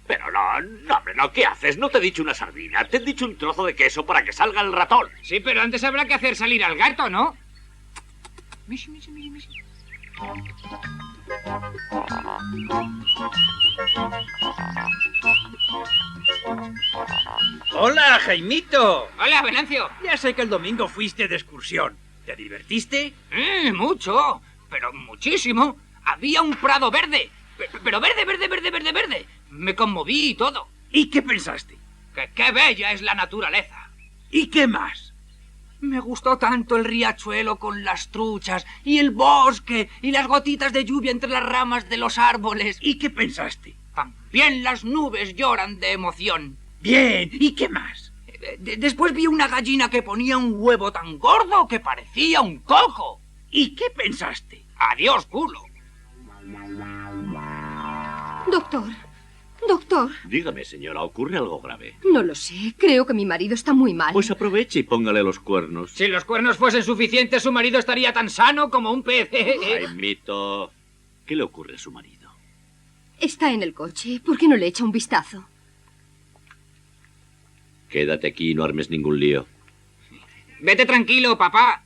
[SPEAKER 6] Pero no, hombre, no, ¿qué haces? No te he dicho una sardina, te he dicho un trozo de queso para que salga el ratón.
[SPEAKER 3] Sí, pero antes habrá que hacer salir al gato, ¿no?
[SPEAKER 9] Hola, Jaimito.
[SPEAKER 3] Hola, Venancio.
[SPEAKER 9] Ya sé que el domingo fuiste de excursión. ¿Te divertiste?
[SPEAKER 3] Mucho, pero muchísimo. Había un prado verde. Pero verde. Me conmoví y todo.
[SPEAKER 9] ¿Y qué pensaste?
[SPEAKER 3] Que qué bella es la naturaleza.
[SPEAKER 9] ¿Y qué más?
[SPEAKER 3] Me gustó tanto el riachuelo con las truchas y el bosque y las gotitas de lluvia entre las ramas de los árboles.
[SPEAKER 9] ¿Y qué pensaste?
[SPEAKER 3] También las nubes lloran de emoción.
[SPEAKER 9] Bien, ¿y qué más?
[SPEAKER 3] Después vi una gallina que ponía un huevo tan gordo que parecía un coco.
[SPEAKER 9] ¿Y qué pensaste?
[SPEAKER 3] Adiós, culo.
[SPEAKER 18] Doctor.
[SPEAKER 6] Dígame, señora, ¿ocurre algo grave?
[SPEAKER 18] No lo sé. Creo que mi marido está muy mal.
[SPEAKER 6] Pues aproveche y póngale los cuernos.
[SPEAKER 3] Si los cuernos fuesen suficientes, su marido estaría tan sano como un pez.
[SPEAKER 6] Jaimito, ¿qué le ocurre a su marido?
[SPEAKER 18] Está en el coche. ¿Por qué no le echa un vistazo?
[SPEAKER 6] Quédate aquí y no armes ningún lío.
[SPEAKER 3] Vete tranquilo, papá.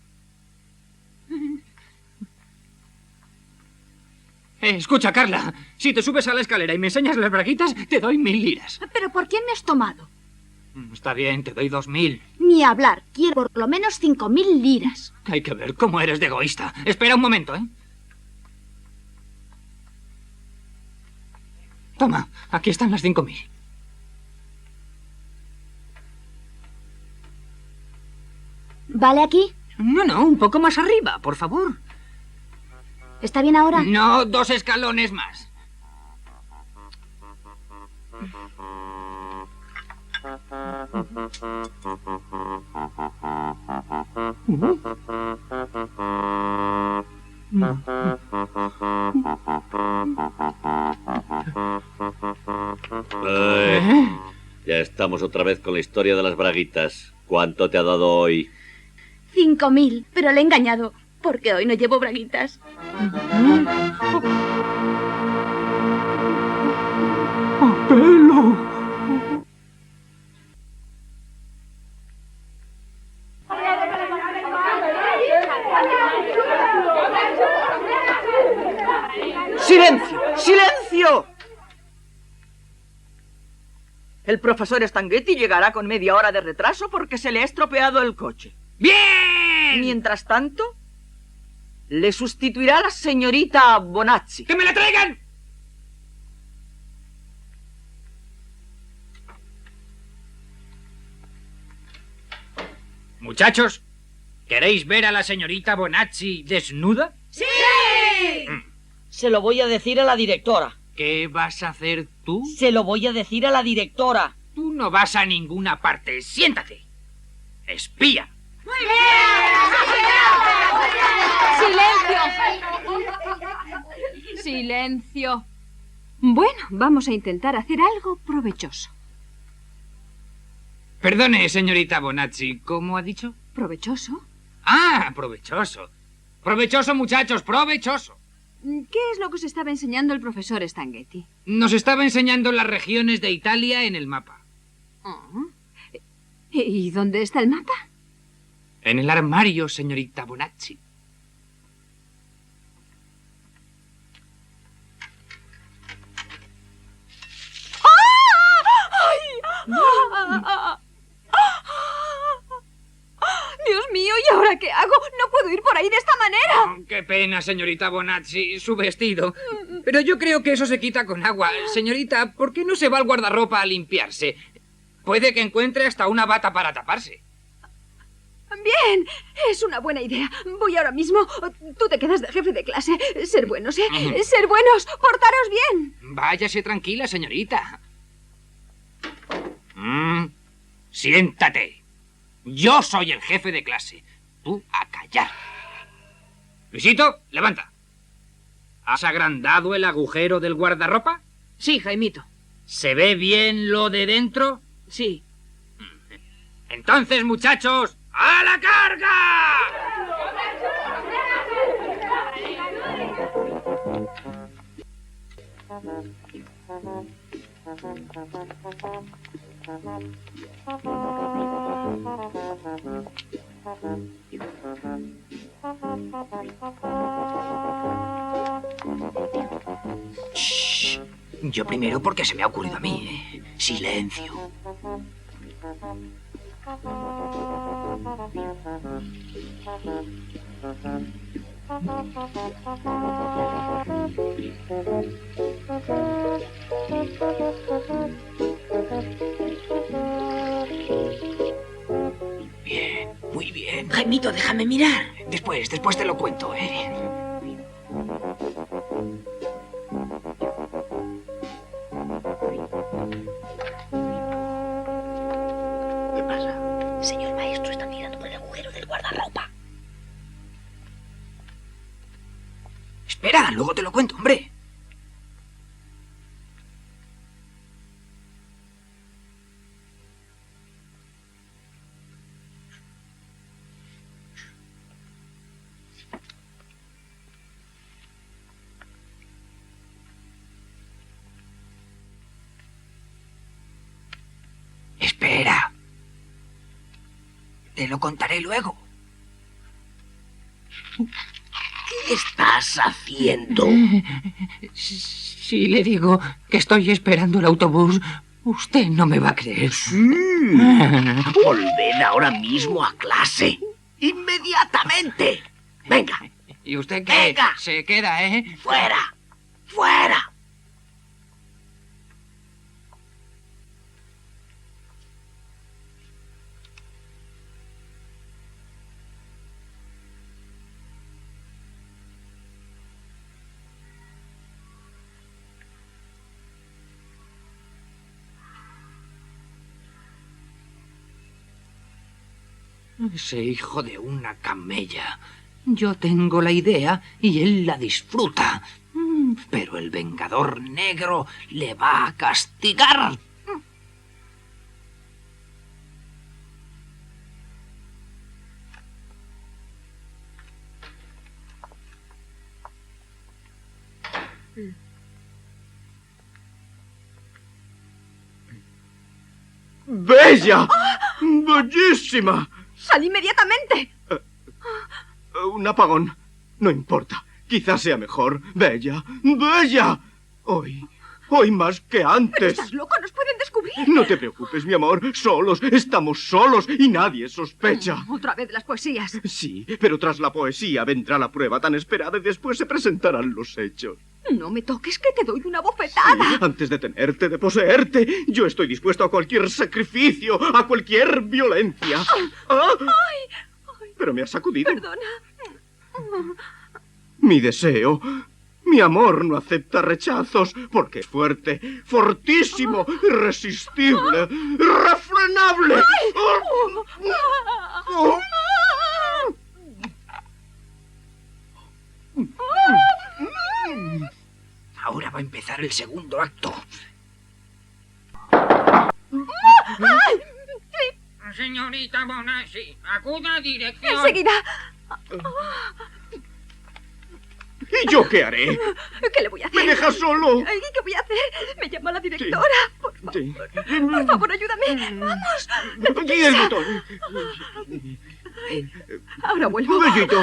[SPEAKER 3] Escucha, Carla. Si te subes a la escalera y me enseñas las braguitas, te doy 1000 liras.
[SPEAKER 5] ¿Pero por quién me has tomado?
[SPEAKER 3] Está bien, te doy 2000.
[SPEAKER 17] Ni hablar. Quiero por lo menos 5000 liras.
[SPEAKER 3] Hay que ver cómo eres de egoísta. Espera un momento, ¿eh? Toma, aquí están las 5000.
[SPEAKER 17] ¿Vale aquí?
[SPEAKER 3] No, un poco más arriba, por favor.
[SPEAKER 17] ¿Está bien ahora?
[SPEAKER 3] No, 2 escalones más.
[SPEAKER 6] Ya estamos otra vez con la historia de las braguitas. ¿Cuánto te ha dado hoy?
[SPEAKER 17] 5000, pero le he engañado, porque hoy no llevo braguitas.
[SPEAKER 3] ¡Pelo!
[SPEAKER 12] ¡Silencio! ¡Silencio! El profesor Stangetti llegará con media hora de retraso porque se le ha estropeado el coche.
[SPEAKER 3] ¡Bien!
[SPEAKER 12] Mientras tanto, le sustituirá la señorita Bonazzi.
[SPEAKER 3] ¡Que me la traigan! Muchachos, ¿queréis ver a la señorita Bonazzi desnuda?
[SPEAKER 12] ¡Sí! Se lo voy a decir a la directora.
[SPEAKER 3] ¿Qué vas a hacer tú?
[SPEAKER 12] Se lo voy a decir a la directora.
[SPEAKER 3] Tú no vas a ninguna parte. Siéntate. Espía.
[SPEAKER 18] ¡Muy bien! ¡Silencio! ¡Silencio! Bueno, vamos a intentar hacer algo provechoso.
[SPEAKER 3] Perdone, señorita Bonazzi, ¿cómo ha dicho?
[SPEAKER 18] ¿Provechoso?
[SPEAKER 3] Ah, provechoso. Provechoso, muchachos, provechoso.
[SPEAKER 18] ¿Qué es lo que os estaba enseñando el profesor Stangetti?
[SPEAKER 3] Nos estaba enseñando las regiones de Italia en el mapa.
[SPEAKER 18] ¿Y dónde está el mapa?
[SPEAKER 3] En el armario, señorita Bonazzi.
[SPEAKER 18] ¡Dios mío! ¿Y ahora qué hago? No puedo ir por ahí de esta manera.
[SPEAKER 3] Oh, qué pena, señorita Bonazzi, su vestido. Pero yo creo que eso se quita con agua. Señorita, ¿por qué no se va al guardarropa a limpiarse? Puede que encuentre hasta una bata para taparse.
[SPEAKER 18] Bien, es una buena idea. Voy ahora mismo. Tú te quedas de jefe de clase. Ser buenos, ¿eh? Ser buenos. Portaros bien.
[SPEAKER 3] Váyase tranquila, señorita. Siéntate. Yo soy el jefe de clase. Tú a callar. Luisito, levanta. ¿Has agrandado el agujero del guardarropa?
[SPEAKER 7] Sí, Jaimito.
[SPEAKER 3] ¿Se ve bien lo de dentro?
[SPEAKER 7] Sí.
[SPEAKER 3] Entonces, muchachos, ¡a la carga!
[SPEAKER 9] Shh. Yo primero porque se me ha ocurrido a mí, ¿eh? Silencio. Bien, muy bien.
[SPEAKER 7] Jaimito, déjame mirar.
[SPEAKER 9] Después te lo cuento, ¿eh?
[SPEAKER 7] ¿Qué pasa?
[SPEAKER 15] Señor maestro, está mirando por el agujero del guardarropa.
[SPEAKER 9] Espera, luego te lo cuento, hombre. Espera. Te lo contaré luego.
[SPEAKER 15] ¿Qué estás haciendo?
[SPEAKER 3] Si le digo que estoy esperando el autobús
[SPEAKER 9] Usted no me va a creer.
[SPEAKER 12] Volved ahora mismo a clase. ¡Inmediatamente! Venga.
[SPEAKER 9] ¿Y usted qué?
[SPEAKER 12] Venga.
[SPEAKER 9] Se queda, ¿eh?
[SPEAKER 12] ¡Fuera! ¡Fuera!
[SPEAKER 9] Ese hijo de una camella. Yo tengo la idea y él la disfruta. Pero el Vengador Negro le va a castigar.
[SPEAKER 11] ¡Bella! ¡Bellísima!
[SPEAKER 17] ¡Sal inmediatamente!
[SPEAKER 11] Un apagón. No importa. Quizás sea mejor. ¡Bella! ¡Bella! Hoy más que antes.
[SPEAKER 17] ¿Pero estás loco? ¡Nos pueden descubrir!
[SPEAKER 11] No te preocupes, mi amor. Solos. Estamos solos y nadie sospecha.
[SPEAKER 17] Otra vez las poesías.
[SPEAKER 11] Sí, pero tras la poesía vendrá la prueba tan esperada y después se presentarán los hechos.
[SPEAKER 17] No me toques, que te doy una bofetada.
[SPEAKER 11] Sí, antes de tenerte, de poseerte, yo estoy dispuesto a cualquier sacrificio, a cualquier violencia. Pero me has sacudido.
[SPEAKER 17] Perdona.
[SPEAKER 11] Mi deseo, mi amor no acepta rechazos, porque es fuerte, fortísimo, irresistible, irrefrenable.
[SPEAKER 9] Ahora va a empezar el segundo acto. Señorita Bonassi, acuda a dirección.
[SPEAKER 17] Enseguida.
[SPEAKER 11] ¿Y yo qué haré?
[SPEAKER 17] ¿Qué le voy a hacer?
[SPEAKER 11] ¿Me dejas solo?
[SPEAKER 17] Ay, ¿qué voy a hacer? Me llama la directora.
[SPEAKER 11] Sí.
[SPEAKER 17] Por favor, ayúdame. Vamos.
[SPEAKER 11] Aquí el botón.
[SPEAKER 17] Ahora vuelvo.
[SPEAKER 11] Bellito.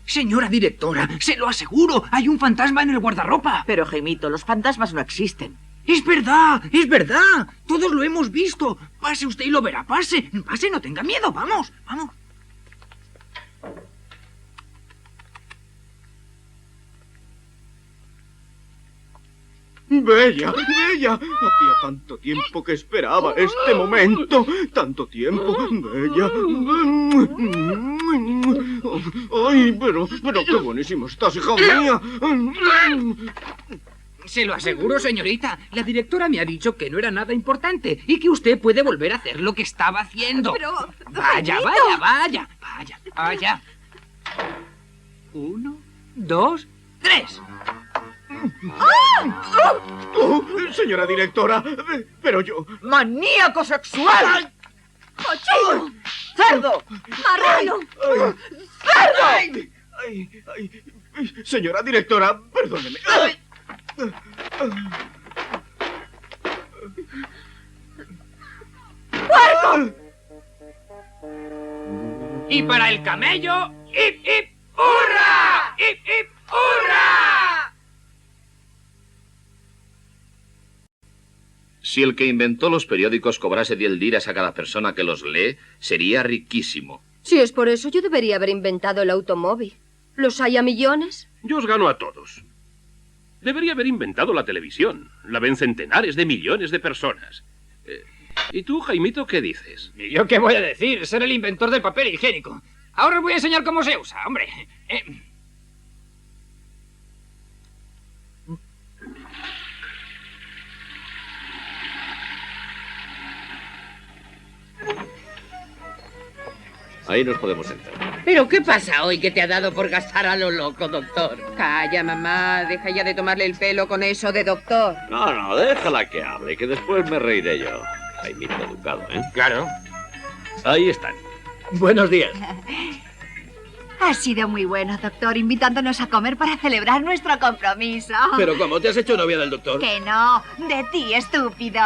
[SPEAKER 9] Señora directora, se lo aseguro, hay un fantasma en el guardarropa.
[SPEAKER 12] Pero, Jaimito, los fantasmas no existen.
[SPEAKER 9] Es verdad, es verdad. Todos lo hemos visto. Pase usted y lo verá. Pase, pase, no tenga miedo. Vamos, vamos.
[SPEAKER 11] Bella, Bella. Hacía tanto tiempo que esperaba este momento. Tanto tiempo, Bella. Ay, pero qué buenísimo estás, hija mía.
[SPEAKER 3] Se lo aseguro, señorita. La directora me ha dicho que no era nada importante y que usted puede volver a hacer lo que estaba haciendo.
[SPEAKER 17] Pero...
[SPEAKER 3] Vaya, vaya, vaya, vaya, vaya. 1, 2, 3.
[SPEAKER 11] Señora directora, pero yo...
[SPEAKER 12] ¡Maníaco sexual!
[SPEAKER 17] ¡Cochino!
[SPEAKER 12] ¡Cerdo!
[SPEAKER 17] ¡Marrano!
[SPEAKER 12] ¡Cerdo!
[SPEAKER 11] Señora directora, perdóneme.
[SPEAKER 17] ¡Puerco!
[SPEAKER 3] Y para el camello, ¡hip, hip, hurra! ¡Hip, hip, hurra!
[SPEAKER 19] Si el que inventó los periódicos cobrase 10 liras a cada persona que los lee, sería riquísimo.
[SPEAKER 13] Si es por eso, yo debería haber inventado el automóvil. ¿Los hay a millones?
[SPEAKER 8] Yo os gano a todos. Debería haber inventado la televisión. La ven centenares de millones de personas. ¿Y tú, Jaimito, qué dices?
[SPEAKER 3] ¿Y yo qué voy a decir? Ser el inventor del papel higiénico. Ahora os voy a enseñar cómo se usa, hombre.
[SPEAKER 19] Ahí nos podemos sentar.
[SPEAKER 1] ¿Pero qué pasa hoy que te ha dado por gastar a lo loco, doctor?
[SPEAKER 4] Calla, mamá. Deja ya de tomarle el pelo con eso de doctor.
[SPEAKER 6] No, déjala que hable, que después me reiré yo. Jaimito educado, ¿eh?
[SPEAKER 3] Claro.
[SPEAKER 6] Ahí están.
[SPEAKER 14] Buenos días.
[SPEAKER 17] Ha sido muy bueno, doctor, invitándonos a comer para celebrar nuestro compromiso.
[SPEAKER 14] Pero ¿cómo te has hecho novia del doctor?
[SPEAKER 17] Que no, de ti, estúpido.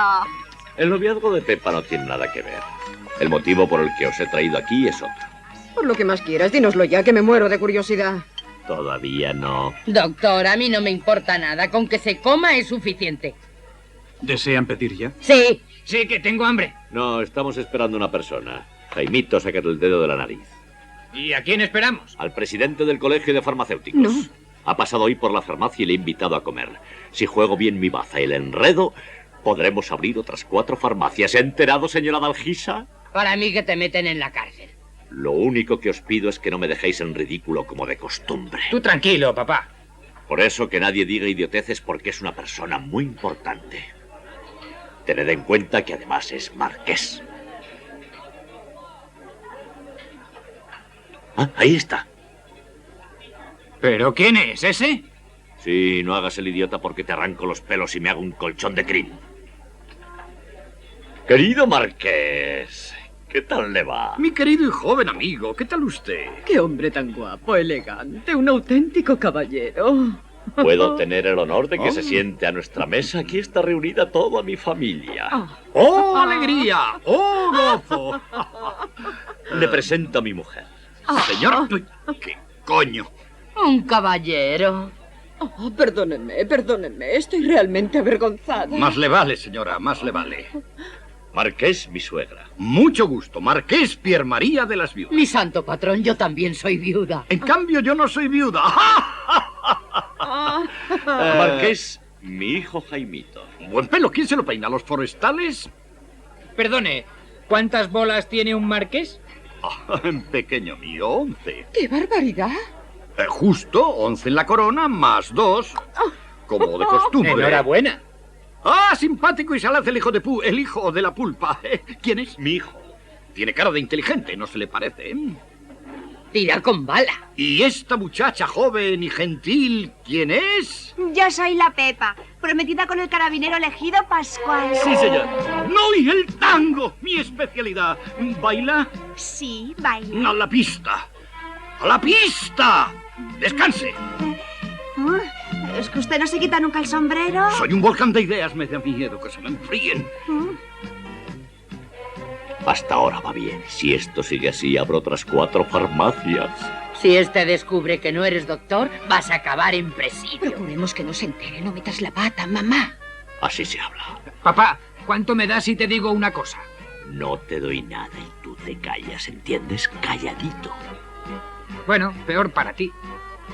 [SPEAKER 6] El noviazgo de Pepa no tiene nada que ver. El motivo por el que os he traído aquí es otro.
[SPEAKER 4] Por lo que más quieras, dínoslo ya, que me muero de curiosidad.
[SPEAKER 6] Todavía no.
[SPEAKER 1] Doctor, a mí no me importa nada. Con que se coma es suficiente.
[SPEAKER 9] ¿Desean pedir ya?
[SPEAKER 1] Sí.
[SPEAKER 3] Sí, que tengo hambre.
[SPEAKER 6] No, estamos esperando a una persona. Jaimito, sácate el dedo de la nariz.
[SPEAKER 3] ¿Y a quién esperamos?
[SPEAKER 6] Al presidente del Colegio de Farmacéuticos.
[SPEAKER 4] No.
[SPEAKER 6] Ha pasado hoy por la farmacia y le he invitado a comer. Si juego bien mi baza y el enredo, podremos abrir otras 4 farmacias. ¿Se ha enterado, señora Dalgisa?
[SPEAKER 1] Para mí que te meten en la cárcel.
[SPEAKER 6] Lo único que os pido es que no me dejéis en ridículo como de costumbre.
[SPEAKER 3] Tú tranquilo, papá.
[SPEAKER 6] Por eso que nadie diga idioteces porque es una persona muy importante. Tened en cuenta que además es marqués. Ah, ahí está.
[SPEAKER 3] ¿Pero quién es ese?
[SPEAKER 6] Sí, no hagas el idiota porque te arranco los pelos y me hago un colchón de crin. Querido marqués, ¿qué tal le va?
[SPEAKER 20] Mi querido y joven amigo, ¿qué tal usted?
[SPEAKER 4] Qué hombre tan guapo, elegante, un auténtico caballero.
[SPEAKER 6] ¿Puedo tener el honor de que se siente a nuestra mesa? Aquí está reunida toda mi familia.
[SPEAKER 20] ¡Oh, alegría! ¡Oh, gozo!
[SPEAKER 6] Le presento a mi mujer.
[SPEAKER 20] Señor, ¿qué coño?
[SPEAKER 1] Un caballero.
[SPEAKER 4] Oh, perdónenme, estoy realmente avergonzada.
[SPEAKER 20] Más le vale, señora, más le vale.
[SPEAKER 6] Marqués, mi suegra.
[SPEAKER 20] Mucho gusto, Marqués Pier María de las Viudas.
[SPEAKER 1] Mi santo patrón, yo también soy viuda.
[SPEAKER 20] En cambio, yo no soy viuda.
[SPEAKER 6] Marqués, mi hijo Jaimito.
[SPEAKER 20] Buen pelo, ¿quién se lo peina? ¿Los forestales?
[SPEAKER 3] Perdone, ¿cuántas bolas tiene un marqués?
[SPEAKER 20] Pequeño mío, 11.
[SPEAKER 4] ¡Qué barbaridad!
[SPEAKER 20] Justo, 11 en la corona, más 2, como de costumbre.
[SPEAKER 3] Enhorabuena.
[SPEAKER 20] ¡Ah, simpático y salaz el hijo el hijo de la pulpa! ¿Quién es?
[SPEAKER 6] Mi hijo.
[SPEAKER 20] Tiene cara de inteligente, ¿no se le parece?
[SPEAKER 1] Tira con bala.
[SPEAKER 20] ¿Y esta muchacha joven y gentil, quién es?
[SPEAKER 17] Yo soy la Pepa, prometida con el carabinero elegido Pascual.
[SPEAKER 20] Sí, señor. ¡No, y el tango! Mi especialidad. ¿Baila?
[SPEAKER 17] Sí, baila.
[SPEAKER 20] ¡A la pista! ¡A la pista! ¡Descanse!
[SPEAKER 17] ¿Es que usted no se quita nunca el sombrero?
[SPEAKER 20] Soy un volcán de ideas, me da miedo que se me enfríen.
[SPEAKER 6] Hasta ahora va bien. Si esto sigue así, abro otras 4 farmacias.
[SPEAKER 1] Si este descubre que no eres doctor, vas a acabar en presidio.
[SPEAKER 4] Procuremos que no se entere, no metas la pata, mamá.
[SPEAKER 6] Así se habla.
[SPEAKER 3] Papá, ¿cuánto me das si te digo una cosa?
[SPEAKER 6] No te doy nada y tú te callas, ¿entiendes? Calladito.
[SPEAKER 3] Bueno, peor para ti.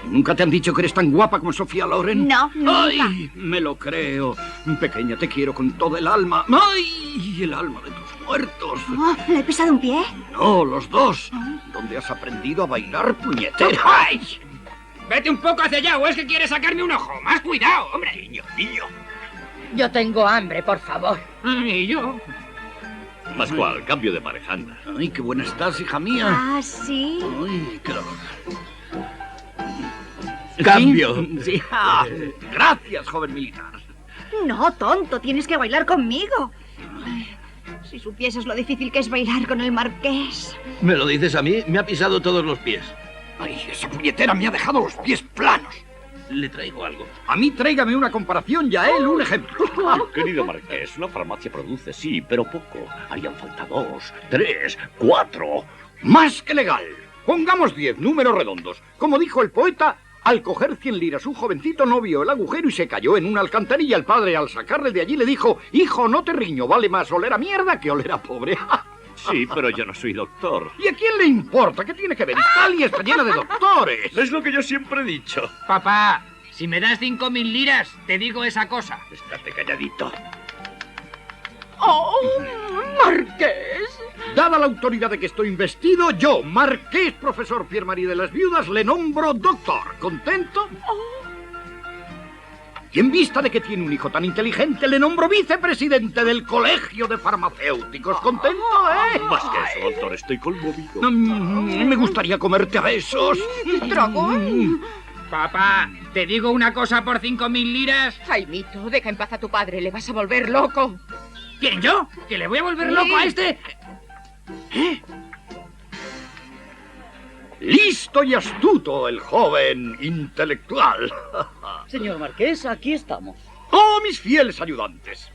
[SPEAKER 20] ¿Nunca te han dicho que eres tan guapa como Sofía Loren?
[SPEAKER 17] No, nunca.
[SPEAKER 20] ¡Ay! Me lo creo. Pequeña, te quiero con todo el alma. ¡Ay! El alma de tus muertos.
[SPEAKER 17] Oh, ¿le he pisado un pie?
[SPEAKER 20] No, los dos. ¿Dónde has aprendido a bailar puñetera?
[SPEAKER 3] ¡Ay! Vete un poco hacia allá o es que quieres sacarme un ojo. ¡Más cuidado, hombre!
[SPEAKER 6] Niño.
[SPEAKER 1] Yo tengo hambre, por favor.
[SPEAKER 3] Y yo.
[SPEAKER 6] Pascual, cambio de parejanda.
[SPEAKER 20] Ay, qué buena estás, hija mía.
[SPEAKER 17] Ah, ¿sí?
[SPEAKER 20] Ay, qué dolor. Cambio. Sí. Ah, gracias, joven militar.
[SPEAKER 17] No, tonto, tienes que bailar conmigo. Si supieses lo difícil que es bailar con el marqués.
[SPEAKER 14] ¿Me lo dices a mí? Me ha pisado todos los pies.
[SPEAKER 20] Ay, esa puñetera me ha dejado los pies planos.
[SPEAKER 14] Le traigo algo.
[SPEAKER 20] A mí tráigame una comparación y a él un ejemplo.
[SPEAKER 6] Querido marqués, una farmacia produce, sí, pero poco. Harían falta 2, 3, 4.
[SPEAKER 20] Más que legal. Pongamos 10 números redondos. Como dijo el poeta, al coger 100 liras un jovencito no vio el agujero y se cayó en una alcantarilla. El padre, al sacarle de allí, le dijo: hijo, no te riño, vale más oler a mierda que oler a pobre.
[SPEAKER 6] Sí, pero yo no soy doctor.
[SPEAKER 20] ¿Y a quién le importa? ¿Qué tiene que ver? Italia está llena de doctores.
[SPEAKER 6] Es lo que yo siempre he dicho.
[SPEAKER 3] Papá, si me das 5.000 liras, te digo esa cosa.
[SPEAKER 6] Estate calladito.
[SPEAKER 4] ¡Oh, marqués!
[SPEAKER 20] Dada la autoridad de que estoy investido, yo, marqués profesor Pier María de las Viudas, le nombro doctor. ¿Contento? Y en vista de que tiene un hijo tan inteligente, le nombro vicepresidente del Colegio de Farmacéuticos. ¿Contento,
[SPEAKER 6] Más que eso, doctor, estoy conmovido.
[SPEAKER 20] Me gustaría comerte a besos.
[SPEAKER 4] ¡Dragón!
[SPEAKER 3] Papá, ¿te digo una cosa por 5.000 liras?
[SPEAKER 4] Jaimito, deja en paz a tu padre, le vas a volver loco.
[SPEAKER 3] ¿Quién, yo? ¿Que le voy a volver loco a este?
[SPEAKER 20] Listo y astuto el joven intelectual.
[SPEAKER 10] Señor Marqués, aquí estamos.
[SPEAKER 20] ¡Oh, mis fieles ayudantes!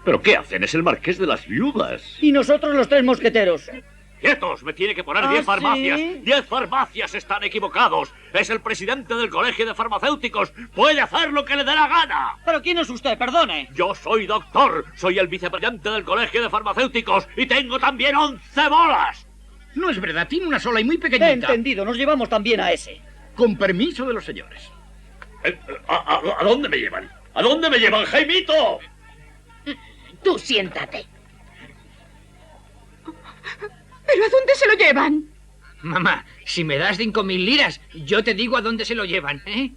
[SPEAKER 6] ¿Pero qué hacen? Es el marqués de las viudas.
[SPEAKER 10] Y nosotros los 3 mosqueteros.
[SPEAKER 6] ¡Quietos! Me tiene que poner
[SPEAKER 10] ¿Ah,
[SPEAKER 6] 10 farmacias.
[SPEAKER 10] sí?
[SPEAKER 6] 10 farmacias están equivocados. Es el presidente del colegio de farmacéuticos. Puede hacer lo que le dé la gana.
[SPEAKER 10] ¿Pero quién es usted? Perdone.
[SPEAKER 6] Yo soy doctor. Soy el vicepresidente del colegio de farmacéuticos. Y tengo también 11 bolas.
[SPEAKER 20] No es verdad, tiene una sola y muy pequeñita.
[SPEAKER 10] He entendido, nos llevamos también a ese.
[SPEAKER 20] Con permiso de los señores.
[SPEAKER 6] ¿A dónde me llevan? ¿A dónde me llevan, Jaimito?
[SPEAKER 1] Tú siéntate.
[SPEAKER 4] ¿Pero a dónde se lo llevan?
[SPEAKER 3] Mamá, si me das 5.000 liras, yo te digo a dónde se lo llevan, ¿eh?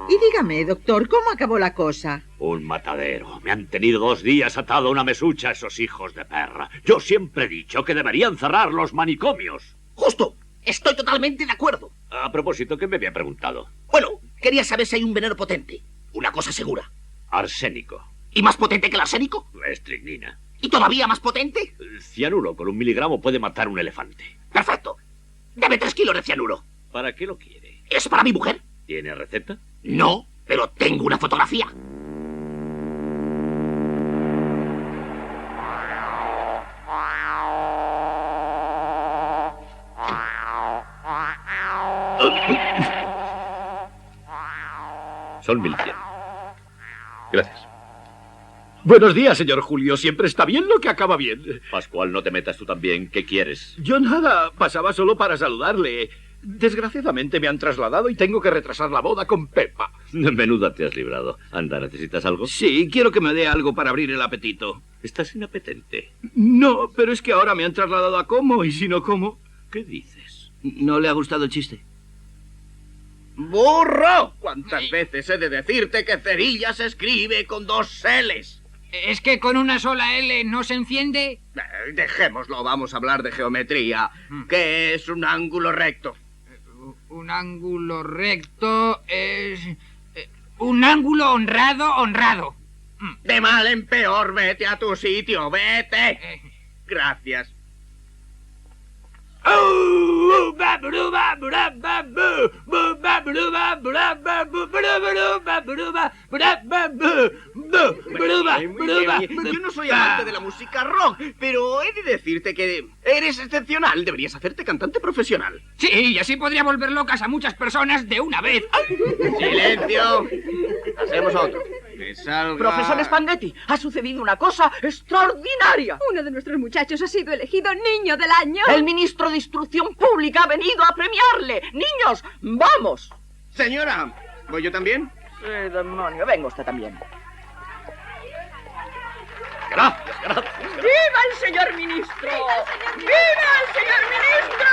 [SPEAKER 16] Y dígame, doctor, ¿cómo acabó la cosa?
[SPEAKER 6] Un matadero. Me han tenido 2 días atado a una mesucha esos hijos de perra. Yo siempre he dicho que deberían cerrar los manicomios.
[SPEAKER 12] Justo. Estoy totalmente de acuerdo.
[SPEAKER 6] A propósito, ¿qué me había preguntado?
[SPEAKER 12] Bueno, quería saber si hay un veneno potente. Una cosa segura.
[SPEAKER 6] Arsénico.
[SPEAKER 12] ¿Y más potente que el arsénico?
[SPEAKER 6] Estricnina.
[SPEAKER 12] ¿Y todavía más potente?
[SPEAKER 6] Cianuro con 1 miligramo puede matar un elefante.
[SPEAKER 12] Perfecto. Dame 3 kilos de cianuro.
[SPEAKER 6] ¿Para qué lo quiere?
[SPEAKER 12] ¿Es para mi mujer?
[SPEAKER 6] ¿Tiene receta?
[SPEAKER 12] No, pero tengo una fotografía.
[SPEAKER 6] Son 1.100. Gracias.
[SPEAKER 20] Buenos días, señor Julio. Siempre está bien lo que acaba bien.
[SPEAKER 6] Pascual, no te metas tú también. ¿Qué quieres?
[SPEAKER 20] Yo nada. Pasaba solo para saludarle. Desgraciadamente me han trasladado y tengo que retrasar la boda con Pepa.
[SPEAKER 6] Menuda te has librado. Anda, ¿necesitas algo?
[SPEAKER 20] Sí, quiero que me dé algo para abrir el apetito.
[SPEAKER 6] ¿Estás inapetente?
[SPEAKER 20] No, pero es que ahora me han trasladado a Como y si no como...
[SPEAKER 6] ¿Qué dices?
[SPEAKER 20] ¿No le ha gustado el chiste?
[SPEAKER 11] ¡Burro! ¿Cuántas veces he de decirte que Cerilla se escribe con 2 L's?
[SPEAKER 3] ¿Es que con una sola L no se enciende?
[SPEAKER 11] Dejémoslo, vamos a hablar de geometría. ¿Qué es un ángulo recto?
[SPEAKER 3] Un ángulo recto es... un ángulo honrado.
[SPEAKER 11] De mal en peor, vete a tu sitio, vete. Gracias. Yo no soy amante de la música rock, pero he de decirte que eres excepcional. Deberías hacerte cantante profesional.
[SPEAKER 3] Sí, y así podría volver locas a muchas personas de una vez.
[SPEAKER 11] ¡Silencio! Hacemos otro. Que salga...
[SPEAKER 12] Profesor Spaghetti, ha sucedido una cosa extraordinaria.
[SPEAKER 18] Uno de nuestros muchachos ha sido elegido niño del año.
[SPEAKER 12] El ministro de Instrucción Pública ha venido a premiarle. ¡Niños, vamos!
[SPEAKER 11] Señora, ¿voy yo también?
[SPEAKER 12] Sí, demonio, venga usted también.
[SPEAKER 6] Gracias.
[SPEAKER 2] ¡Viva el señor ministro! ¡Viva el señor ministro!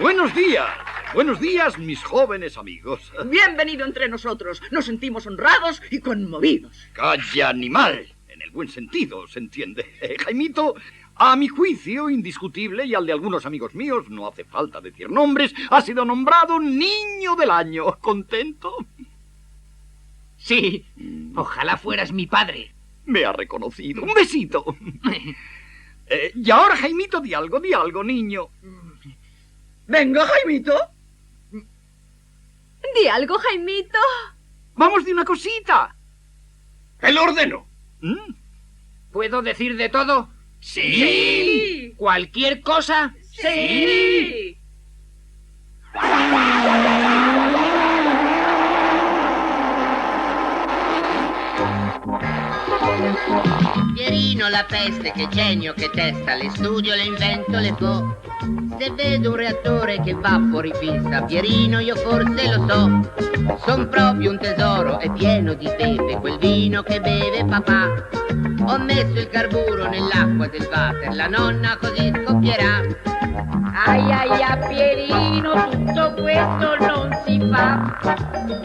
[SPEAKER 20] Buenos días. Buenos días, mis jóvenes amigos.
[SPEAKER 12] Bienvenido entre nosotros. Nos sentimos honrados y conmovidos.
[SPEAKER 20] ¡Calla, animal! En el buen sentido, ¿se entiende? Jaimito, a mi juicio indiscutible y al de algunos amigos míos, no hace falta decir nombres, ha sido nombrado Niño del Año. ¿Contento?
[SPEAKER 3] Sí, ojalá fueras mi padre.
[SPEAKER 20] Me ha reconocido. ¡Un besito! Y ahora, Jaimito, di algo, niño.
[SPEAKER 12] Venga, Jaimito.
[SPEAKER 18] Di algo, Jaimito.
[SPEAKER 20] Vamos de una cosita.
[SPEAKER 11] ¡El ordeno!
[SPEAKER 3] ¿Puedo decir de todo?
[SPEAKER 12] ¡Sí!
[SPEAKER 3] ¿Cualquier cosa?
[SPEAKER 12] ¡Sí!
[SPEAKER 1] Pierino la peste, che genio, che testa, le studio, le invento, le fo. Se vedo un reattore che va fuori pista, Pierino io forse lo so. Son proprio un tesoro, è pieno di pepe, quel vino che beve papà. Ho messo il carburo nell'acqua del water, la nonna così scoppierà.
[SPEAKER 2] Ai ai a Pierino, tutto questo non si fa.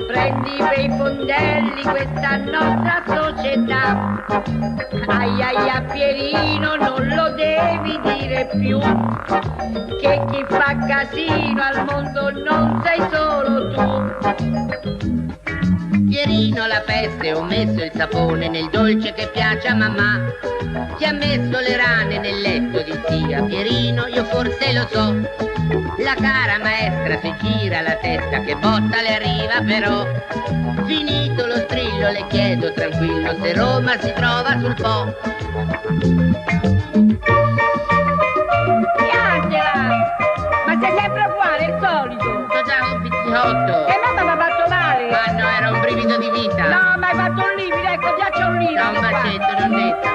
[SPEAKER 2] Prendi bei fondelli questa nostra società. Ai ai a Pierino, non lo devi dire più. Che chi fa casino al mondo non sei solo tu.
[SPEAKER 1] Pierino la peste, ho messo il sapone nel dolce che piace a mamma. Ti ha messo le rane nel letto di zia, Pierino io forse lo so. La cara maestra si gira la testa, che botta le arriva però. Finito lo strillo le chiedo tranquillo se Roma si trova sul Po.
[SPEAKER 2] Angela! Ma sei sempre uguale, il solito!
[SPEAKER 1] Sto già un pizziotto!
[SPEAKER 2] E mamma mi ha fatto male!
[SPEAKER 1] Ma no, era un brivido di vita!
[SPEAKER 2] No, ma hai fatto un livido, ecco, piaccia un livido!
[SPEAKER 1] Da un bacetto, non detto!